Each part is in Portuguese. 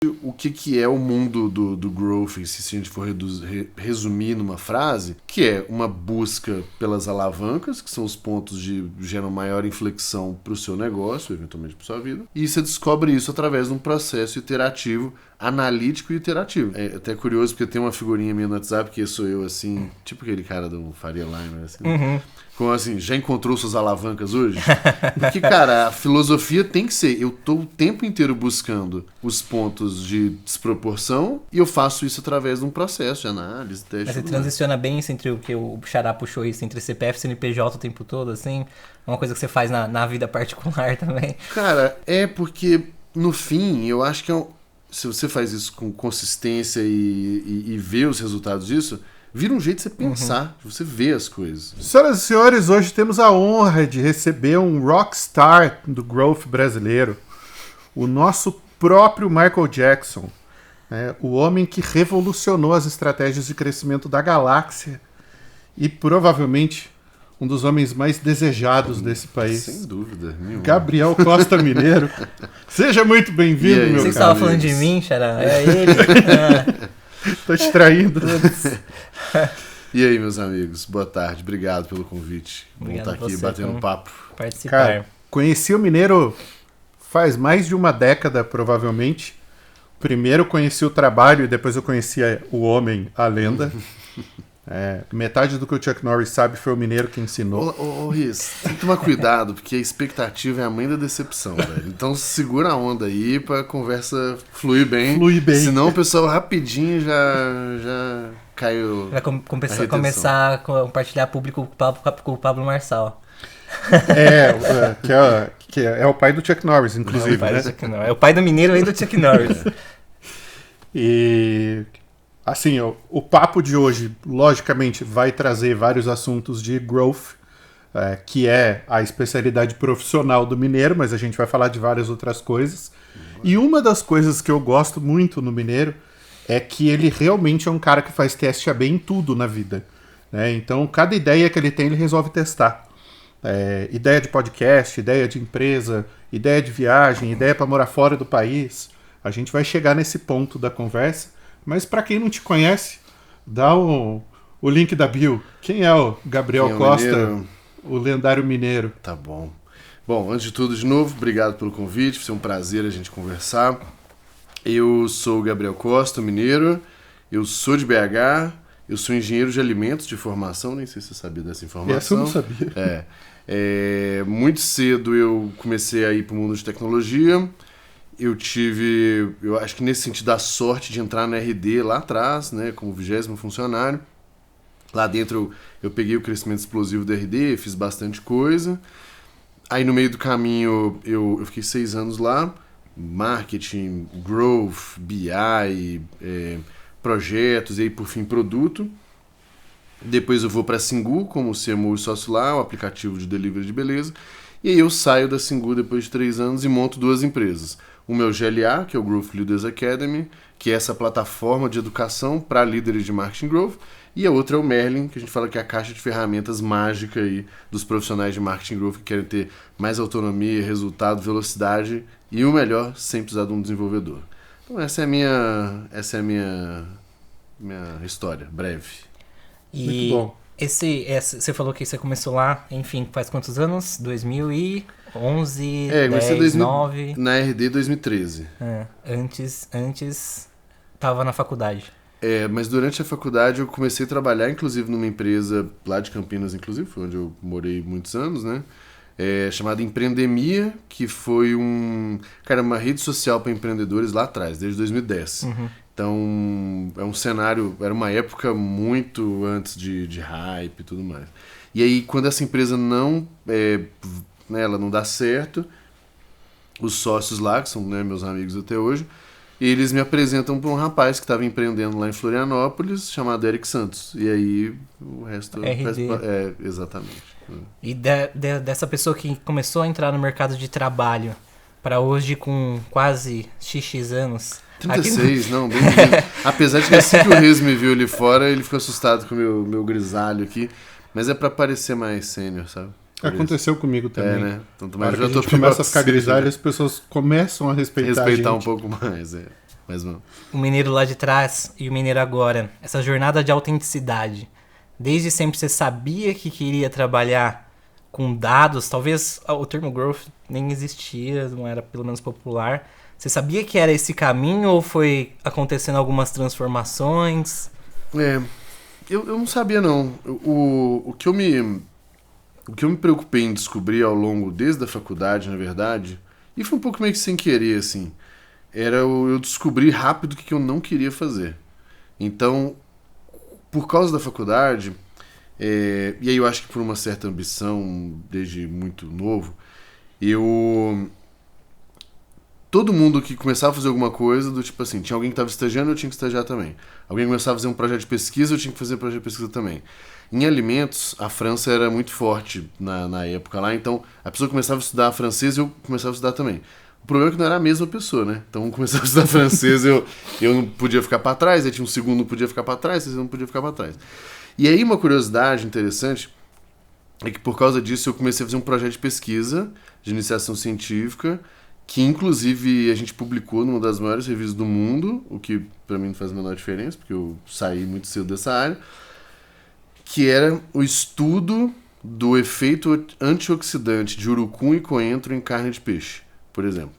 o que é o mundo do growth, se a gente for resumir numa frase, que é uma busca pelas alavancas, que são os pontos de geram maior inflexão para o seu negócio, eventualmente para sua vida, e você descobre isso através de um processo iterativo, analítico e iterativo. É até curioso, porque tem uma figurinha minha no WhatsApp, que sou eu, assim, tipo aquele cara do Faria Lima, assim, como assim, já encontrou suas alavancas hoje? Porque, cara, a filosofia tem que ser, eu tô o tempo inteiro buscando os pontos de desproporção e eu faço isso através de um processo de análise, teste. Mas você transiciona bem isso entre o que o Xará puxou isso, entre CPF e CNPJ o tempo todo, assim? É uma coisa que você faz na vida particular também? Cara, é porque, no fim, eu acho que se você faz isso com consistência e vê os resultados disso, vira um jeito de você pensar, de você ver as coisas. Senhoras e senhores, hoje temos a honra de receber um rockstar do growth brasileiro, o nosso próprio Michael Jackson, né? O homem que revolucionou as estratégias de crescimento da galáxia e provavelmente um dos homens mais desejados desse país. Sem dúvida nenhuma. Gabriel Costa Mineiro. Seja muito bem-vindo, meu cara. Você estava falando de mim, Xará? É ele? Tô te traindo. E aí, meus amigos, boa tarde, obrigado pelo convite. Vamos estar aqui batendo papo. Participar. Cara, conheci o Mineiro faz mais de uma década, provavelmente. Primeiro conheci o trabalho e depois eu conheci o homem, a lenda. Metade do que o Chuck Norris sabe foi o Mineiro que ensinou. Ô, Riz, tem que tomar cuidado, porque a expectativa é a mãe da decepção, velho. Então segura a onda aí pra conversa fluir bem. Senão o pessoal rapidinho já caiu. Vai começar a compartilhar público com o Pablo Marçal. Que é o pai do Chuck Norris, inclusive. É o pai do Mineiro e do Chuck Norris. E assim, o papo de hoje, logicamente, vai trazer vários assuntos de growth, que é a especialidade profissional do Mineiro, mas a gente vai falar de várias outras coisas. E uma das coisas que eu gosto muito no Mineiro é que ele realmente é um cara que faz teste AB em tudo na vida, né? Então, cada ideia que ele tem, ele resolve testar. Ideia de podcast, ideia de empresa, ideia de viagem, ideia para morar fora do país. A gente vai chegar nesse ponto da conversa, mas para quem não te conhece, dá o link da bio. Quem é o Gabriel Costa, o lendário mineiro? Tá bom. Bom, antes de tudo, de novo, obrigado pelo convite, foi um prazer a gente conversar. Eu sou o Gabriel Costa, mineiro, eu sou de BH, eu sou engenheiro de alimentos de formação, nem sei se você sabia dessa informação. Essa eu não sabia. Muito cedo eu comecei a ir para o mundo de tecnologia. Eu acho que nesse sentido, a sorte de entrar na RD lá atrás, né, como 20º funcionário. Lá dentro eu peguei o crescimento explosivo da RD, fiz bastante coisa. Aí no meio do caminho eu fiquei 6 anos lá, marketing, growth, BI, projetos e aí por fim produto. Depois eu vou para a Singu como CMO e sócio lá, o aplicativo de delivery de beleza. E aí eu saio da Singu depois de 3 anos e monto 2 empresas. O meu GLA, que é o Growth Leaders Academy, que é essa plataforma de educação para líderes de marketing growth. E a outra é o Merlin, que a gente fala que é a caixa de ferramentas mágica aí dos profissionais de marketing growth que querem ter mais autonomia, resultado, velocidade e o melhor, sem precisar de um desenvolvedor. Então essa é a minha história, breve. Muito bom. Você falou que você começou lá, enfim, faz quantos anos? 2011, 10, 9? Na RD 2013. Antes tava na faculdade. Mas durante a faculdade eu comecei a trabalhar, inclusive, numa empresa lá de Campinas, inclusive, foi onde eu morei muitos anos, né? Chamada Empreendemia, que foi uma rede social para empreendedores lá atrás, desde 2010. Então, é um cenário, era uma época muito antes de hype e tudo mais. E aí, quando essa empresa ela não dá certo, os sócios lá, que são, né, meus amigos até hoje, eles me apresentam para um rapaz que estava empreendendo lá em Florianópolis, chamado Eric Santos. E aí, o resto... exatamente. E dessa pessoa que começou a entrar no mercado de trabalho para hoje com quase XX anos... 36, não, bem apesar de que assim que o Reis me viu ali fora, ele ficou assustado com o meu grisalho aqui, mas é pra parecer mais sênior, sabe? Aconteceu comigo também. Né? Então, mas a gente começa a ficar grisalho, as pessoas começam a respeitar a gente. Um pouco mais, Mas, mano... O mineiro lá de trás e o mineiro agora. Essa jornada de autenticidade. Desde sempre você sabia que queria trabalhar com dados. Talvez o termo growth nem existia, não era pelo menos popular. Você sabia que era esse caminho ou foi acontecendo algumas transformações? Eu não sabia, não. O que eu me preocupei em descobrir ao longo, desde a faculdade, na verdade, e foi um pouco meio que sem querer, assim, era eu descobrir rápido o que eu não queria fazer. Então, por causa da faculdade, e aí eu acho que por uma certa ambição, desde muito novo, todo mundo que começava a fazer alguma coisa, do tipo assim, tinha alguém que estava estagiando, eu tinha que estagiar também. Alguém começava a fazer um projeto de pesquisa, eu tinha que fazer um projeto de pesquisa também. Em alimentos, a França era muito forte na época lá, então a pessoa começava a estudar francês e eu começava a estudar também. O problema é que não era a mesma pessoa, né? Então, começava a estudar francês, eu não podia ficar para trás, aí tinha um segundo não podia ficar para trás, terceiro não podia ficar para trás. E aí uma curiosidade interessante é que por causa disso eu comecei a fazer um projeto de pesquisa, de iniciação científica, que inclusive a gente publicou numa das maiores revistas do mundo, o que para mim não faz a menor diferença, porque eu saí muito cedo dessa área, que era o estudo do efeito antioxidante de urucum e coentro em carne de peixe, por exemplo.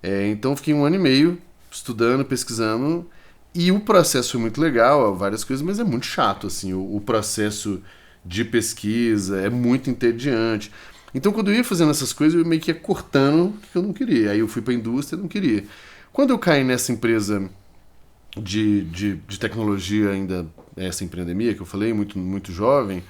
Então eu fiquei 1 ano e meio estudando, pesquisando, e o processo foi muito legal, várias coisas, mas é muito chato, assim, o processo de pesquisa é muito entediante. Então, quando eu ia fazendo essas coisas, eu meio que ia cortando o que eu não queria. Aí eu fui para a indústria e não queria. Quando eu caí nessa empresa de tecnologia ainda, essa empreendemia que eu falei, muito, muito jovem,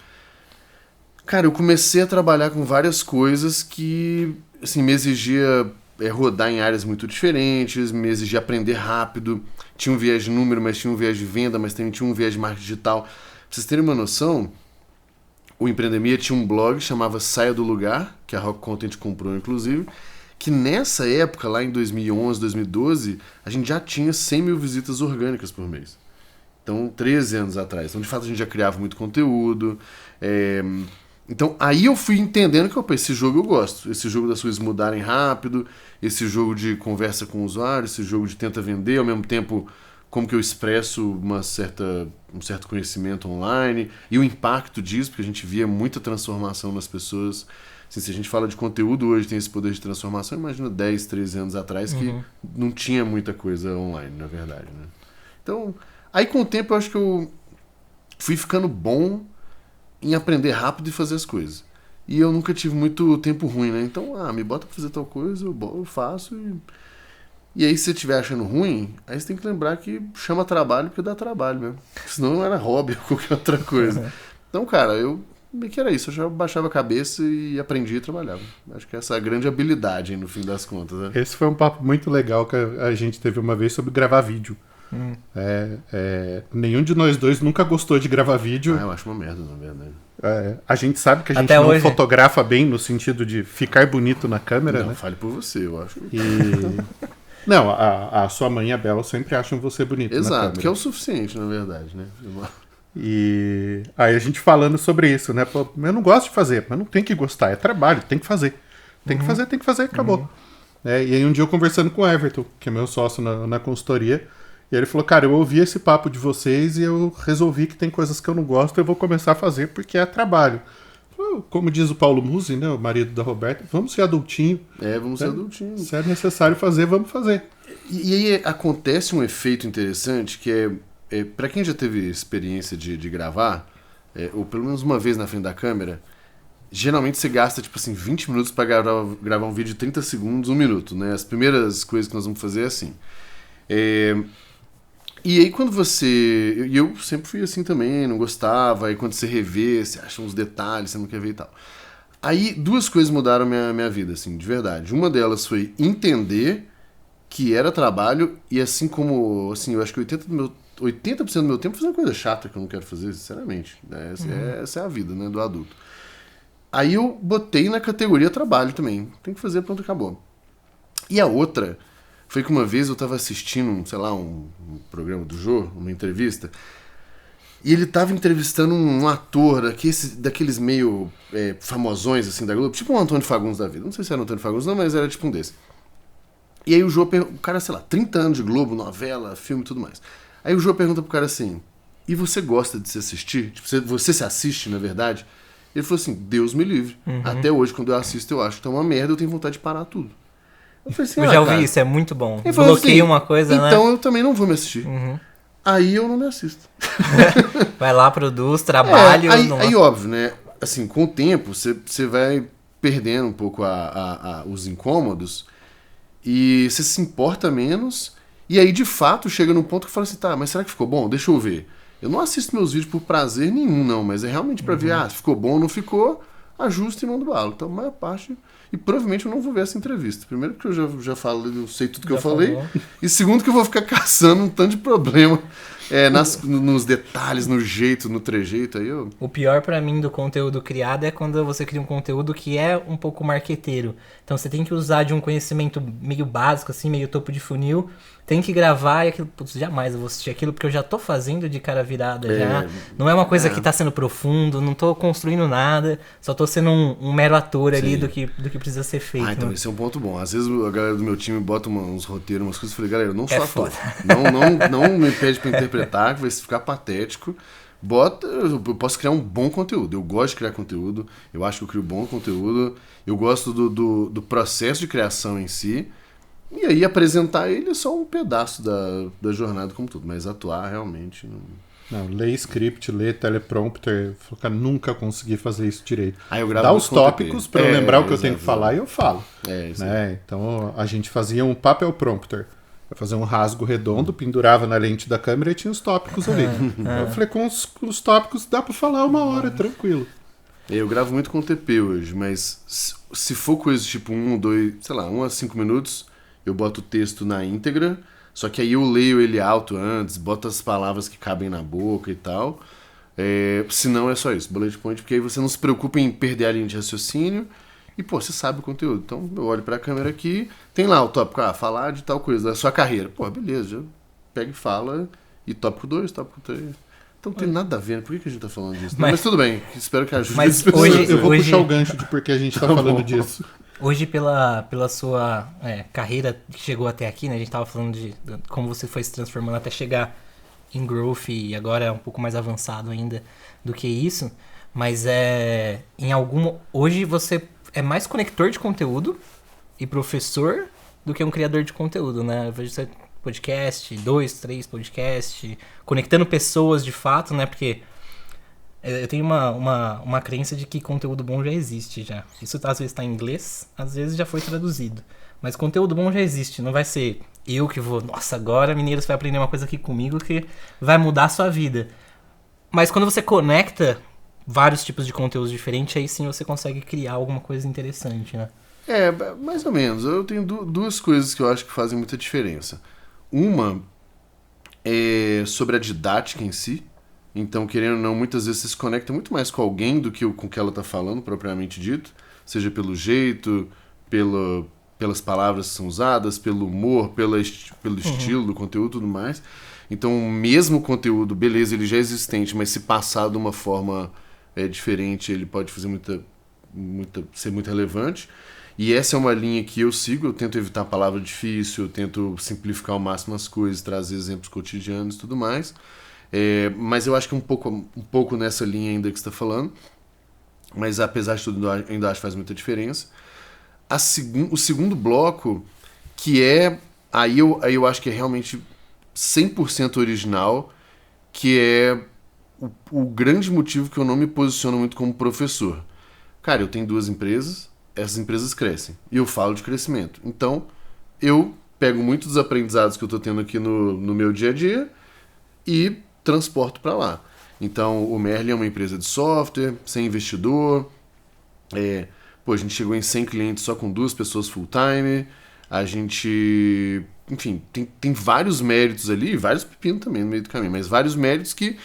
cara, eu comecei a trabalhar com várias coisas que assim, me exigia rodar em áreas muito diferentes, me exigia aprender rápido. Tinha um viés de número, mas tinha um viés de venda, mas também tinha um viés de marketing digital. Pra vocês terem uma noção, o Empreendemia tinha um blog, chamava Saia do Lugar, que a Rock Content comprou, inclusive, que nessa época, lá em 2011, 2012, a gente já tinha 100 mil visitas orgânicas por mês. Então, 13 anos atrás. Então, de fato, a gente já criava muito conteúdo. Então, aí eu fui entendendo que, opa, esse jogo eu gosto. Esse jogo das coisas mudarem rápido, esse jogo de conversa com o usuário, esse jogo de tenta vender, ao mesmo tempo como que eu expresso um certo conhecimento online e o impacto disso, porque a gente via muita transformação nas pessoas. Assim, se a gente fala de conteúdo hoje, tem esse poder de transformação, imagina 10, 13 anos atrás que não tinha muita coisa online, na verdade, né? Então, aí com o tempo eu acho que eu fui ficando bom em aprender rápido e fazer as coisas. E eu nunca tive muito tempo ruim, né? Então, me bota pra fazer tal coisa, eu faço e aí, se você estiver achando ruim, aí você tem que lembrar que chama trabalho porque dá trabalho mesmo. Senão não era hobby ou qualquer outra coisa. Então, cara, eu meio que era isso. Eu já baixava a cabeça e aprendia e trabalhava. Acho que essa é a grande habilidade, no fim das contas. Né? Esse foi um papo muito legal que a gente teve uma vez sobre gravar vídeo. Nenhum de nós dois nunca gostou de gravar vídeo. Eu acho uma merda, na verdade. A gente sabe que a gente até não hoje fotografa bem no sentido de ficar bonito na câmera, não, né? Fale por você, eu acho. Não, a sua mãe e a Bela sempre acham você bonito na câmera. Exato, que é o suficiente, na verdade, né? E aí a gente falando sobre isso, né? Pô, eu não gosto de fazer, mas não tem que gostar, é trabalho, tem que fazer. Tem que fazer, acabou. E aí um dia eu conversando com o Everton, que é meu sócio na consultoria, e ele falou, cara, eu ouvi esse papo de vocês e eu resolvi que tem coisas que eu não gosto, eu vou começar a fazer porque é trabalho. Como diz o Paulo Musi, né, o marido da Roberta, vamos ser adultinho. Vamos ser adultinho. Se é necessário fazer, vamos fazer. E aí acontece um efeito interessante que para quem já teve experiência de gravar, ou pelo menos uma vez na frente da câmera, geralmente você gasta, tipo assim, 20 minutos para gravar um vídeo de 30 segundos, 1 minuto, né? As primeiras coisas que nós vamos fazer é assim. E aí quando você... E eu sempre fui assim também, não gostava. Aí quando você revê, você acha uns detalhes, você não quer ver e tal. Aí 2 coisas mudaram minha vida, assim, de verdade. Uma delas foi entender que era trabalho e assim como... Assim, eu acho que 80% do meu tempo fazendo coisa chata que eu não quero fazer, sinceramente. Né? Essa é a vida, né, do adulto. Aí eu botei na categoria trabalho também. Tem que fazer, pronto, acabou. E a outra... Foi que uma vez eu tava assistindo, sei lá, um programa do Jô, uma entrevista, e ele tava entrevistando um ator daqueles meio famosões assim da Globo, tipo um Antônio Fagundes da vida. Não sei se era o Antônio Fagundes não, mas era tipo um desse. E aí o cara, sei lá, 30 anos de Globo, novela, filme e tudo mais. Aí o Jô pergunta pro cara assim, e você gosta de se assistir? Tipo, você se assiste, na verdade? Ele falou assim, Deus me livre. Até hoje, quando eu assisto, eu acho que tá uma merda, eu tenho vontade de parar tudo. Eu falei assim, Eu já ouvi cara. isso, é muito bom. Ele falou Bloqueia assim, uma coisa, então né? eu também não vou me assistir. Aí eu não me assisto. Vai lá, produz, trabalho. Aí, óbvio, né? Assim, com o tempo, você vai perdendo um pouco os incômodos e você se importa menos. E aí, de fato, chega num ponto que fala assim, tá, mas será que ficou bom? Deixa eu ver. Eu não assisto meus vídeos por prazer nenhum, não, mas é realmente pra ver, se ficou bom ou não ficou, ajusta e manda bala. Então, a maior parte... E provavelmente eu não vou ver essa entrevista. Primeiro porque eu já falo, eu sei tudo que eu falei. Falou. E segundo que eu vou ficar caçando um tanto de problema nos detalhes, no jeito, no trejeito. Aí eu... O pior pra mim do conteúdo criado é quando você cria um conteúdo que é um pouco marqueteiro. Então você tem que usar de um conhecimento meio básico, assim, meio topo de funil. Tem que gravar e aquilo, putz, jamais eu vou assistir aquilo, porque eu já tô fazendo de cara virada já. Não é uma coisa que tá sendo profundo, não tô construindo nada, só tô sendo um mero ator ali do que precisa ser feito. então né? esse é um ponto bom. Às vezes a galera do meu time bota uns roteiros, umas coisas, eu falei, galera, eu não sou É ator. foda. Não me pede pra interpretar, que vai ficar patético. Eu posso criar um bom conteúdo. Eu gosto de criar conteúdo, eu acho que eu crio bom conteúdo, eu gosto do processo de criação em si. E aí apresentar ele é só um pedaço da jornada como tudo, mas atuar realmente não... Não, ler script, ler teleprompter, cara, nunca consegui fazer isso direito. Aí eu gravo Dá no os TP. tópicos pra eu lembrar o que eu tenho que exato. falar e eu falo. Isso Né? Então a gente fazia um papel prompter. Eu fazia um rasgo redondo, pendurava na lente da câmera e tinha os tópicos ali. Eu falei, com os tópicos dá pra falar 1 hora, tranquilo. Eu gravo muito com TP hoje, mas se for coisa tipo 1, 2, sei lá, 1 a 5 minutos, eu boto o texto na íntegra, só que aí eu leio ele alto antes, boto as palavras que cabem na boca e tal. Se não, é só isso, bullet point, porque aí você não se preocupa em perder a linha de raciocínio e, pô, você sabe o conteúdo. Então eu olho pra câmera aqui, tem lá o tópico, falar de tal coisa, da sua carreira. Pô, beleza, já pega e fala, e tópico 2, tópico 3... Então não tem nada a ver, por que a gente tá falando disso? Mas tudo bem, espero que ajude Mas as pessoas. hoje- Eu vou puxar o gancho de porque a gente tá falando disso. Hoje, pela sua carreira que chegou até aqui, né? A gente tava falando de como você foi se transformando até chegar em growth e agora é um pouco mais avançado ainda do que isso. Mas hoje você é mais conector de conteúdo e professor do que um criador de conteúdo, né? Eu vejo você podcast, 2, 3 podcast, conectando pessoas de fato, né? Porque eu tenho uma crença de que conteúdo bom já existe já. Isso às vezes tá em inglês, às vezes já foi traduzido. Mas conteúdo bom já existe, não vai ser eu que vou... Nossa, agora, Mineiros, vai aprender uma coisa aqui comigo que vai mudar a sua vida. Mas quando você conecta vários tipos de conteúdos diferentes, aí sim você consegue criar alguma coisa interessante, né? Mais ou menos. Eu tenho duas coisas que eu acho que fazem muita diferença. Uma é sobre a didática em si. Então, querendo ou não, muitas vezes você se conecta muito mais com alguém do que com o que ela está falando, propriamente dito. Seja pelo jeito, pelas palavras que são usadas, pelo humor, pelo estilo do conteúdo e tudo mais. Então, o mesmo conteúdo, beleza, ele já é existente, mas se passar de uma forma diferente, ele pode fazer ser muito relevante. E essa é uma linha que eu sigo, eu tento evitar a palavra difícil, eu tento simplificar ao máximo as coisas, trazer exemplos cotidianos e tudo mais. Mas eu acho que um pouco nessa linha ainda que você está falando, mas apesar de tudo, eu ainda acho que faz muita diferença. O segundo bloco, que aí eu acho que é realmente 100% original, que é o grande motivo que eu não me posiciono muito como professor. Cara, eu tenho 2 empresas, essas empresas crescem, e eu falo de crescimento. Então, eu pego muitos dos aprendizados que eu estou tendo aqui no meu dia a dia e transporto para lá. Então, o Merlin é uma empresa de software, sem investidor. A gente chegou em 100 clientes só com 2 pessoas full-time. A gente... Enfim, tem vários méritos ali, vários pepinos também no meio do caminho, mas vários méritos que...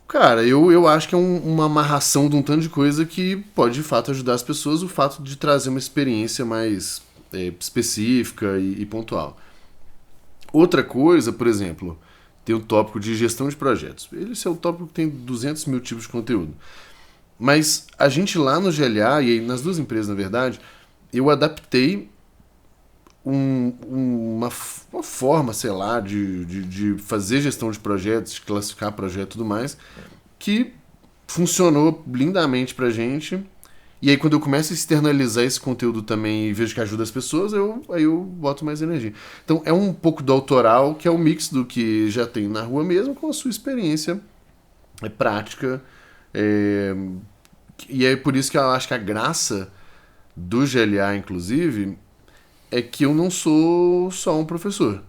Cara, eu acho que é uma amarração de um tanto de coisa que pode, de fato, ajudar as pessoas, o fato de trazer uma experiência mais específica e pontual. Outra coisa, por exemplo, tem o tópico de gestão de projetos. Esse é o tópico que tem 200 mil tipos de conteúdo. Mas a gente lá no GLA, e nas 2 empresas, na verdade, eu adaptei uma forma, sei lá, de fazer gestão de projetos, de classificar projeto e tudo mais, que funcionou lindamente pra gente. E aí quando eu começo a externalizar esse conteúdo também e vejo que ajuda as pessoas, aí eu boto mais energia. Então é um pouco do autoral, que é o mix do que já tem na rua mesmo, com a sua experiência prática. E é por isso que eu acho que a graça do GLA, inclusive, é que eu não sou só um professor.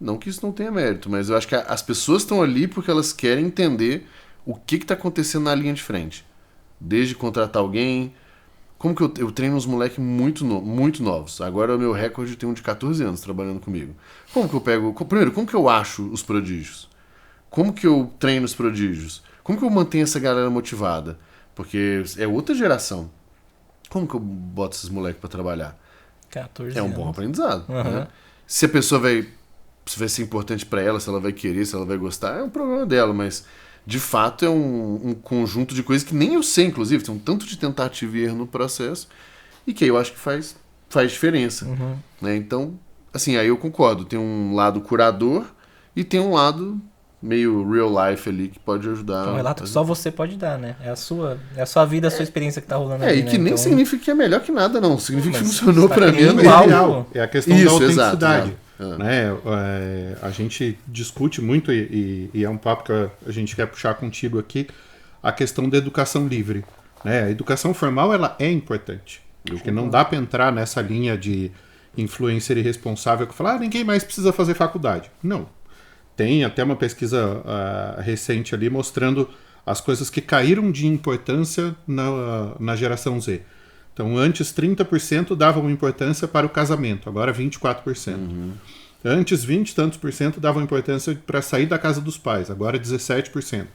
Não que isso não tenha mérito, mas eu acho que as pessoas estão ali porque elas querem entender o que está acontecendo na linha de frente. Desde contratar alguém. Como que eu treino uns moleques muito novos. Agora o meu recorde tem um de 14 anos trabalhando comigo. Como que eu pego... Primeiro, como que eu acho os prodígios? Como que eu treino os prodígios? Como que eu mantenho essa galera motivada? Porque é outra geração. Como que eu boto esses moleques para trabalhar? 14 É um anos. bom aprendizado. Uhum. Né? Se a pessoa vai ser importante para ela, se ela vai querer, se ela vai gostar, é um problema dela, mas de fato é um conjunto de coisas que nem eu sei, inclusive, tem um tanto de tentativa e erro no processo, e que aí eu acho que faz diferença. Uhum. Né? Então, assim, aí eu concordo, tem um lado curador e tem um lado meio real life ali que pode ajudar. É um relato que só você pode dar, né? É a sua vida, a sua experiência que tá rolando ali, E que né? nem Então, significa que é melhor que nada, não. Significa que mas funcionou tá pra mim. querendo É algo. real. É a questão Isso, da autenticidade. exato. Né? A gente discute muito, e é um papo que a gente quer puxar contigo aqui, a questão da educação livre. Né? A educação formal ela é importante. Porque não dá para entrar nessa linha de influencer irresponsável que fala, ninguém mais precisa fazer faculdade. Não. Tem até uma pesquisa recente ali mostrando as coisas que caíram de importância na geração Z. Então, antes 30% davam importância para o casamento, agora 24%. Antes 20 e tantos por cento davam importância para sair da casa dos pais, agora 17%.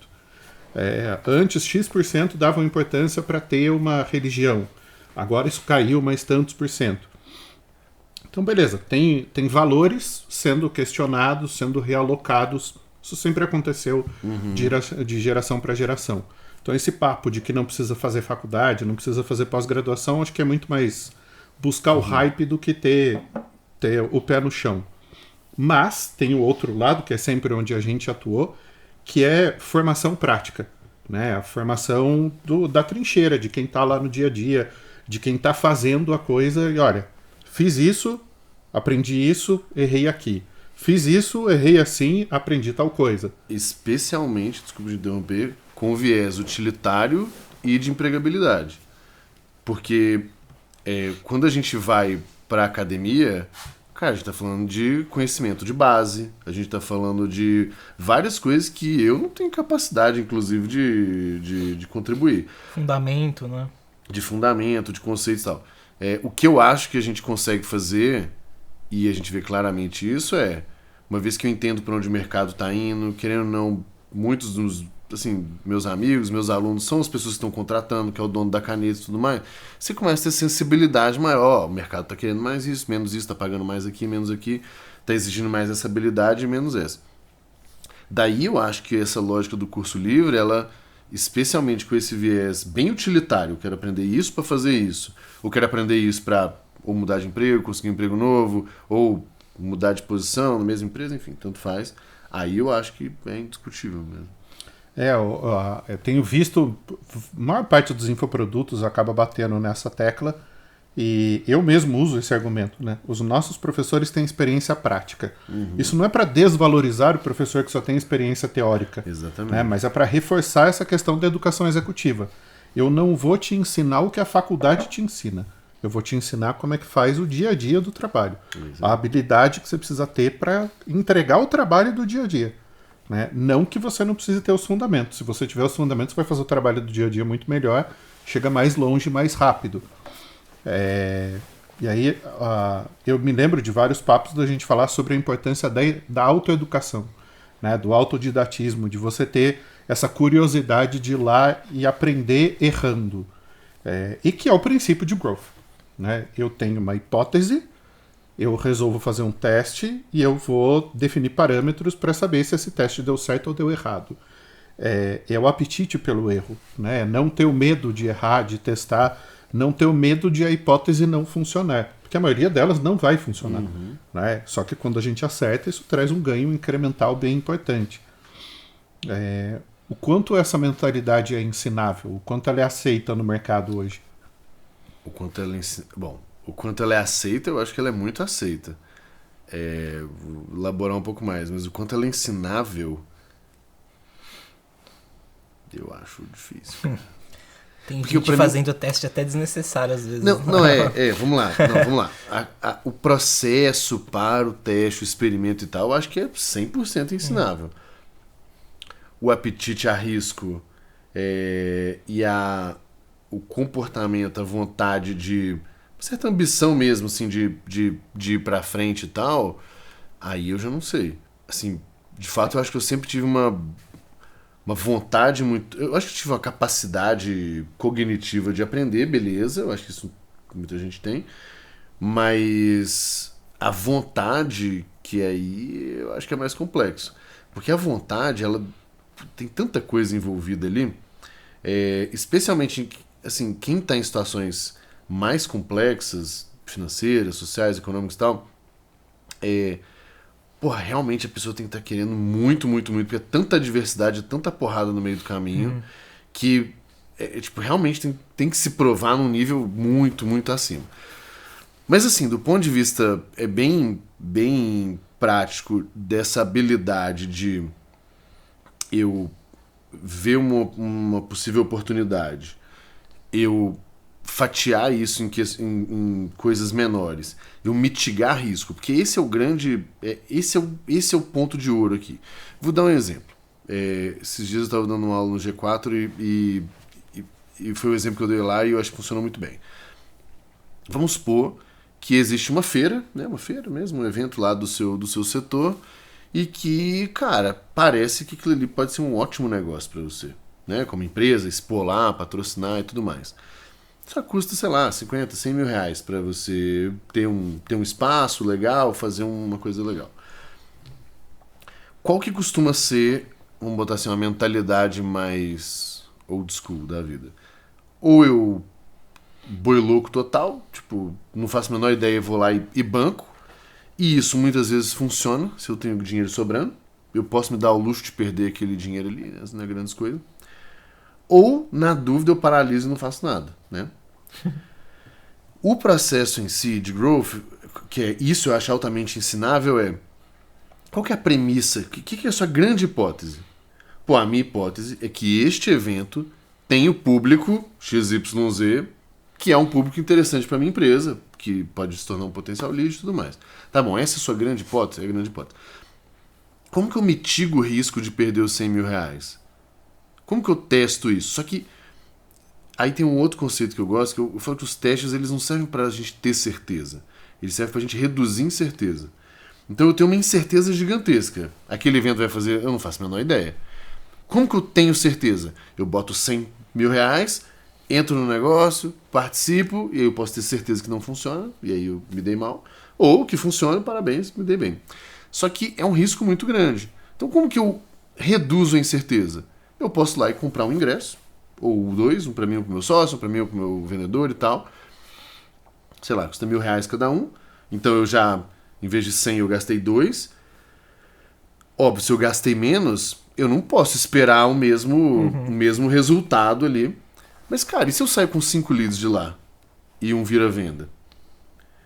Antes X% davam importância para ter uma religião, agora isso caiu mais tantos por cento. Então, beleza, tem valores sendo questionados, sendo realocados. Isso sempre aconteceu de geração para geração. Então, esse papo de que não precisa fazer faculdade, não precisa fazer pós-graduação, acho que é muito mais buscar o hype do que ter o pé no chão. Mas tem o outro lado, que é sempre onde a gente atuou, que é formação prática. Né? A formação da trincheira, de quem está lá no dia a dia, de quem está fazendo a coisa e olha... Fiz isso, aprendi isso, errei aqui. Fiz isso, errei assim, aprendi tal coisa. Especialmente, desculpa de interromper, com viés utilitário e de empregabilidade. Porque quando a gente vai para a academia, cara, a gente está falando de conhecimento de base, a gente está falando de várias coisas que eu não tenho capacidade, inclusive, de contribuir. Fundamento, né? De fundamento, de conceitos e tal. O que eu acho que a gente consegue fazer, e a gente vê claramente isso, uma vez que eu entendo para onde o mercado está indo, querendo ou não, muitos dos meus amigos, meus alunos são as pessoas que estão contratando, que é o dono da caneta e tudo mais, você começa a ter sensibilidade maior. O mercado está querendo mais isso, menos isso, está pagando mais aqui, menos aqui, está exigindo mais essa habilidade e menos essa. Daí eu acho que essa lógica do curso livre, ela... especialmente com esse viés bem utilitário, eu quero aprender isso para fazer isso, ou quero aprender isso para ou mudar de emprego, conseguir um emprego novo, ou mudar de posição na mesma empresa, enfim, tanto faz. Aí eu acho que é indiscutível mesmo. Eu tenho visto, a maior parte dos infoprodutos acaba batendo nessa tecla, e eu mesmo uso esse argumento, né? Os nossos professores têm experiência prática. Isso não é para desvalorizar o professor que só tem experiência teórica. Exatamente. Né? Mas é para reforçar essa questão da educação executiva. Eu não vou te ensinar o que a faculdade te ensina. Eu vou te ensinar como é que faz o dia a dia do trabalho. Exato. A habilidade que você precisa ter para entregar o trabalho do dia a dia. Né? Não que você não precise ter os fundamentos. Se você tiver os fundamentos, você vai fazer o trabalho do dia a dia muito melhor, chega mais longe, mais rápido. E aí eu me lembro de vários papos da gente falar sobre a importância da autoeducação, né? Do autodidatismo, de você ter essa curiosidade de ir lá e aprender errando. E que é o princípio de growth. Né? Eu tenho uma hipótese, eu resolvo fazer um teste e eu vou definir parâmetros para saber se esse teste deu certo ou deu errado. É o apetite pelo erro, né? Não ter o medo de errar, de testar, não ter o medo de a hipótese não funcionar. Porque a maioria delas não vai funcionar. Né? Só que quando a gente acerta, isso traz um ganho incremental bem importante. O quanto essa mentalidade é ensinável? O quanto ela é aceita no mercado hoje? O quanto ela é aceita, eu acho que ela é muito aceita. Vou elaborar um pouco mais, mas o quanto ela é ensinável, eu acho difícil. Tem gente fazendo teste até desnecessário às vezes. Não, vamos lá. O processo para o teste, o experimento e tal, eu acho que é 100% ensinável. O apetite a risco e o comportamento, a vontade de... certa ambição mesmo, assim, de ir pra frente e tal, aí eu já não sei. Assim, de fato, eu acho que eu sempre tive uma vontade muito... Eu acho que eu tive uma capacidade cognitiva de aprender, beleza, eu acho que isso muita gente tem, mas a vontade que aí eu acho que é mais complexo. Porque a vontade, ela tem tanta coisa envolvida ali, especialmente, assim, quem está em situações mais complexas, financeiras, sociais, econômicas e tal, realmente a pessoa tem que estar querendo muito, muito, muito, porque é tanta diversidade, tanta porrada no meio do caminho, que realmente tem que se provar num nível muito, muito acima. Mas assim, do ponto de vista bem, bem prático dessa habilidade de eu ver uma possível oportunidade, eu fatiar isso em coisas menores, eu mitigar risco, porque esse é o grande, esse é o ponto de ouro aqui. Vou dar um exemplo. Esses dias eu estava dando uma aula no G4 e foi o exemplo que eu dei lá e eu acho que funcionou muito bem. Vamos supor que existe uma feira, né, uma feira mesmo, um evento lá do seu setor, e que, cara, parece que aquilo ali pode ser um ótimo negócio para você, né, como empresa, expor lá, patrocinar e tudo mais. Só custa, sei lá, 50, 100 mil reais para você ter um espaço legal, fazer uma coisa legal. Qual que costuma ser, vamos botar assim, uma mentalidade mais old school da vida? Ou eu boi louco total, tipo, não faço a menor ideia, vou lá e banco, e isso muitas vezes funciona, se eu tenho dinheiro sobrando, eu posso me dar o luxo de perder aquele dinheiro ali, não é grandes coisas. Ou, na dúvida, eu paraliso e não faço nada, né? O processo em si de growth, que isso eu acho altamente ensinável, qual que é a premissa? O que é a sua grande hipótese? Pô, a minha hipótese é que este evento tem o público XYZ, que é um público interessante para minha empresa, que pode se tornar um potencial lead e tudo mais. Tá bom, essa é a sua grande hipótese? É a grande hipótese. Como que eu mitigo o risco de perder os 100 mil reais? Como que eu testo isso? Só que aí tem um outro conceito que eu gosto, que eu falo que os testes eles não servem para a gente ter certeza. Eles servem para a gente reduzir incerteza. Então eu tenho uma incerteza gigantesca. Aquele evento vai fazer, eu não faço a menor ideia. Como que eu tenho certeza? Eu boto 100 mil reais, entro no negócio, participo, e aí eu posso ter certeza que não funciona, e aí eu me dei mal. Ou que funciona, parabéns, me dei bem. Só que é um risco muito grande. Então como que eu reduzo a incerteza? Eu posso ir lá e comprar um ingresso, ou dois, um para mim, um para o meu sócio, um para mim, um para o meu vendedor e tal. Sei lá, custa R$1.000 cada um. Então eu já, em vez de 100, eu gastei 2. Óbvio, se eu gastei menos, eu não posso esperar o mesmo resultado ali. Mas, cara, e se eu sair com 5 leads de lá e um vira-venda?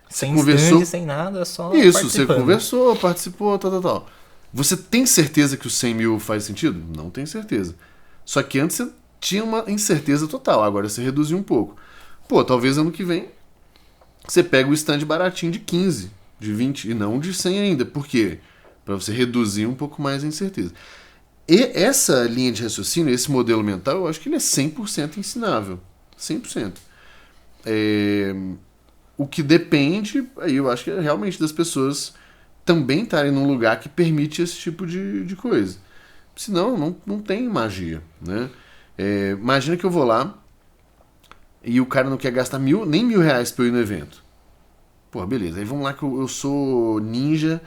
Sem stand, sem nada, só isso, você conversou, participou, tal. Você tem certeza que os 100 mil faz sentido? Não tem certeza. Só que antes você tinha uma incerteza total, agora você reduziu um pouco. Pô, talvez ano que vem você pega o stand baratinho de 15, de 20 e não de 100 ainda. Por quê? Para você reduzir um pouco mais a incerteza. E essa linha de raciocínio, esse modelo mental, eu acho que ele é 100% ensinável. 100%. O que depende, aí eu acho que é realmente das pessoas também estarem num lugar que permite esse tipo de coisa. Senão, não tem magia, né? Imagina que eu vou lá e o cara não quer gastar nem R$1.000 pra eu ir no evento. Pô, beleza. Aí vamos lá que eu sou ninja,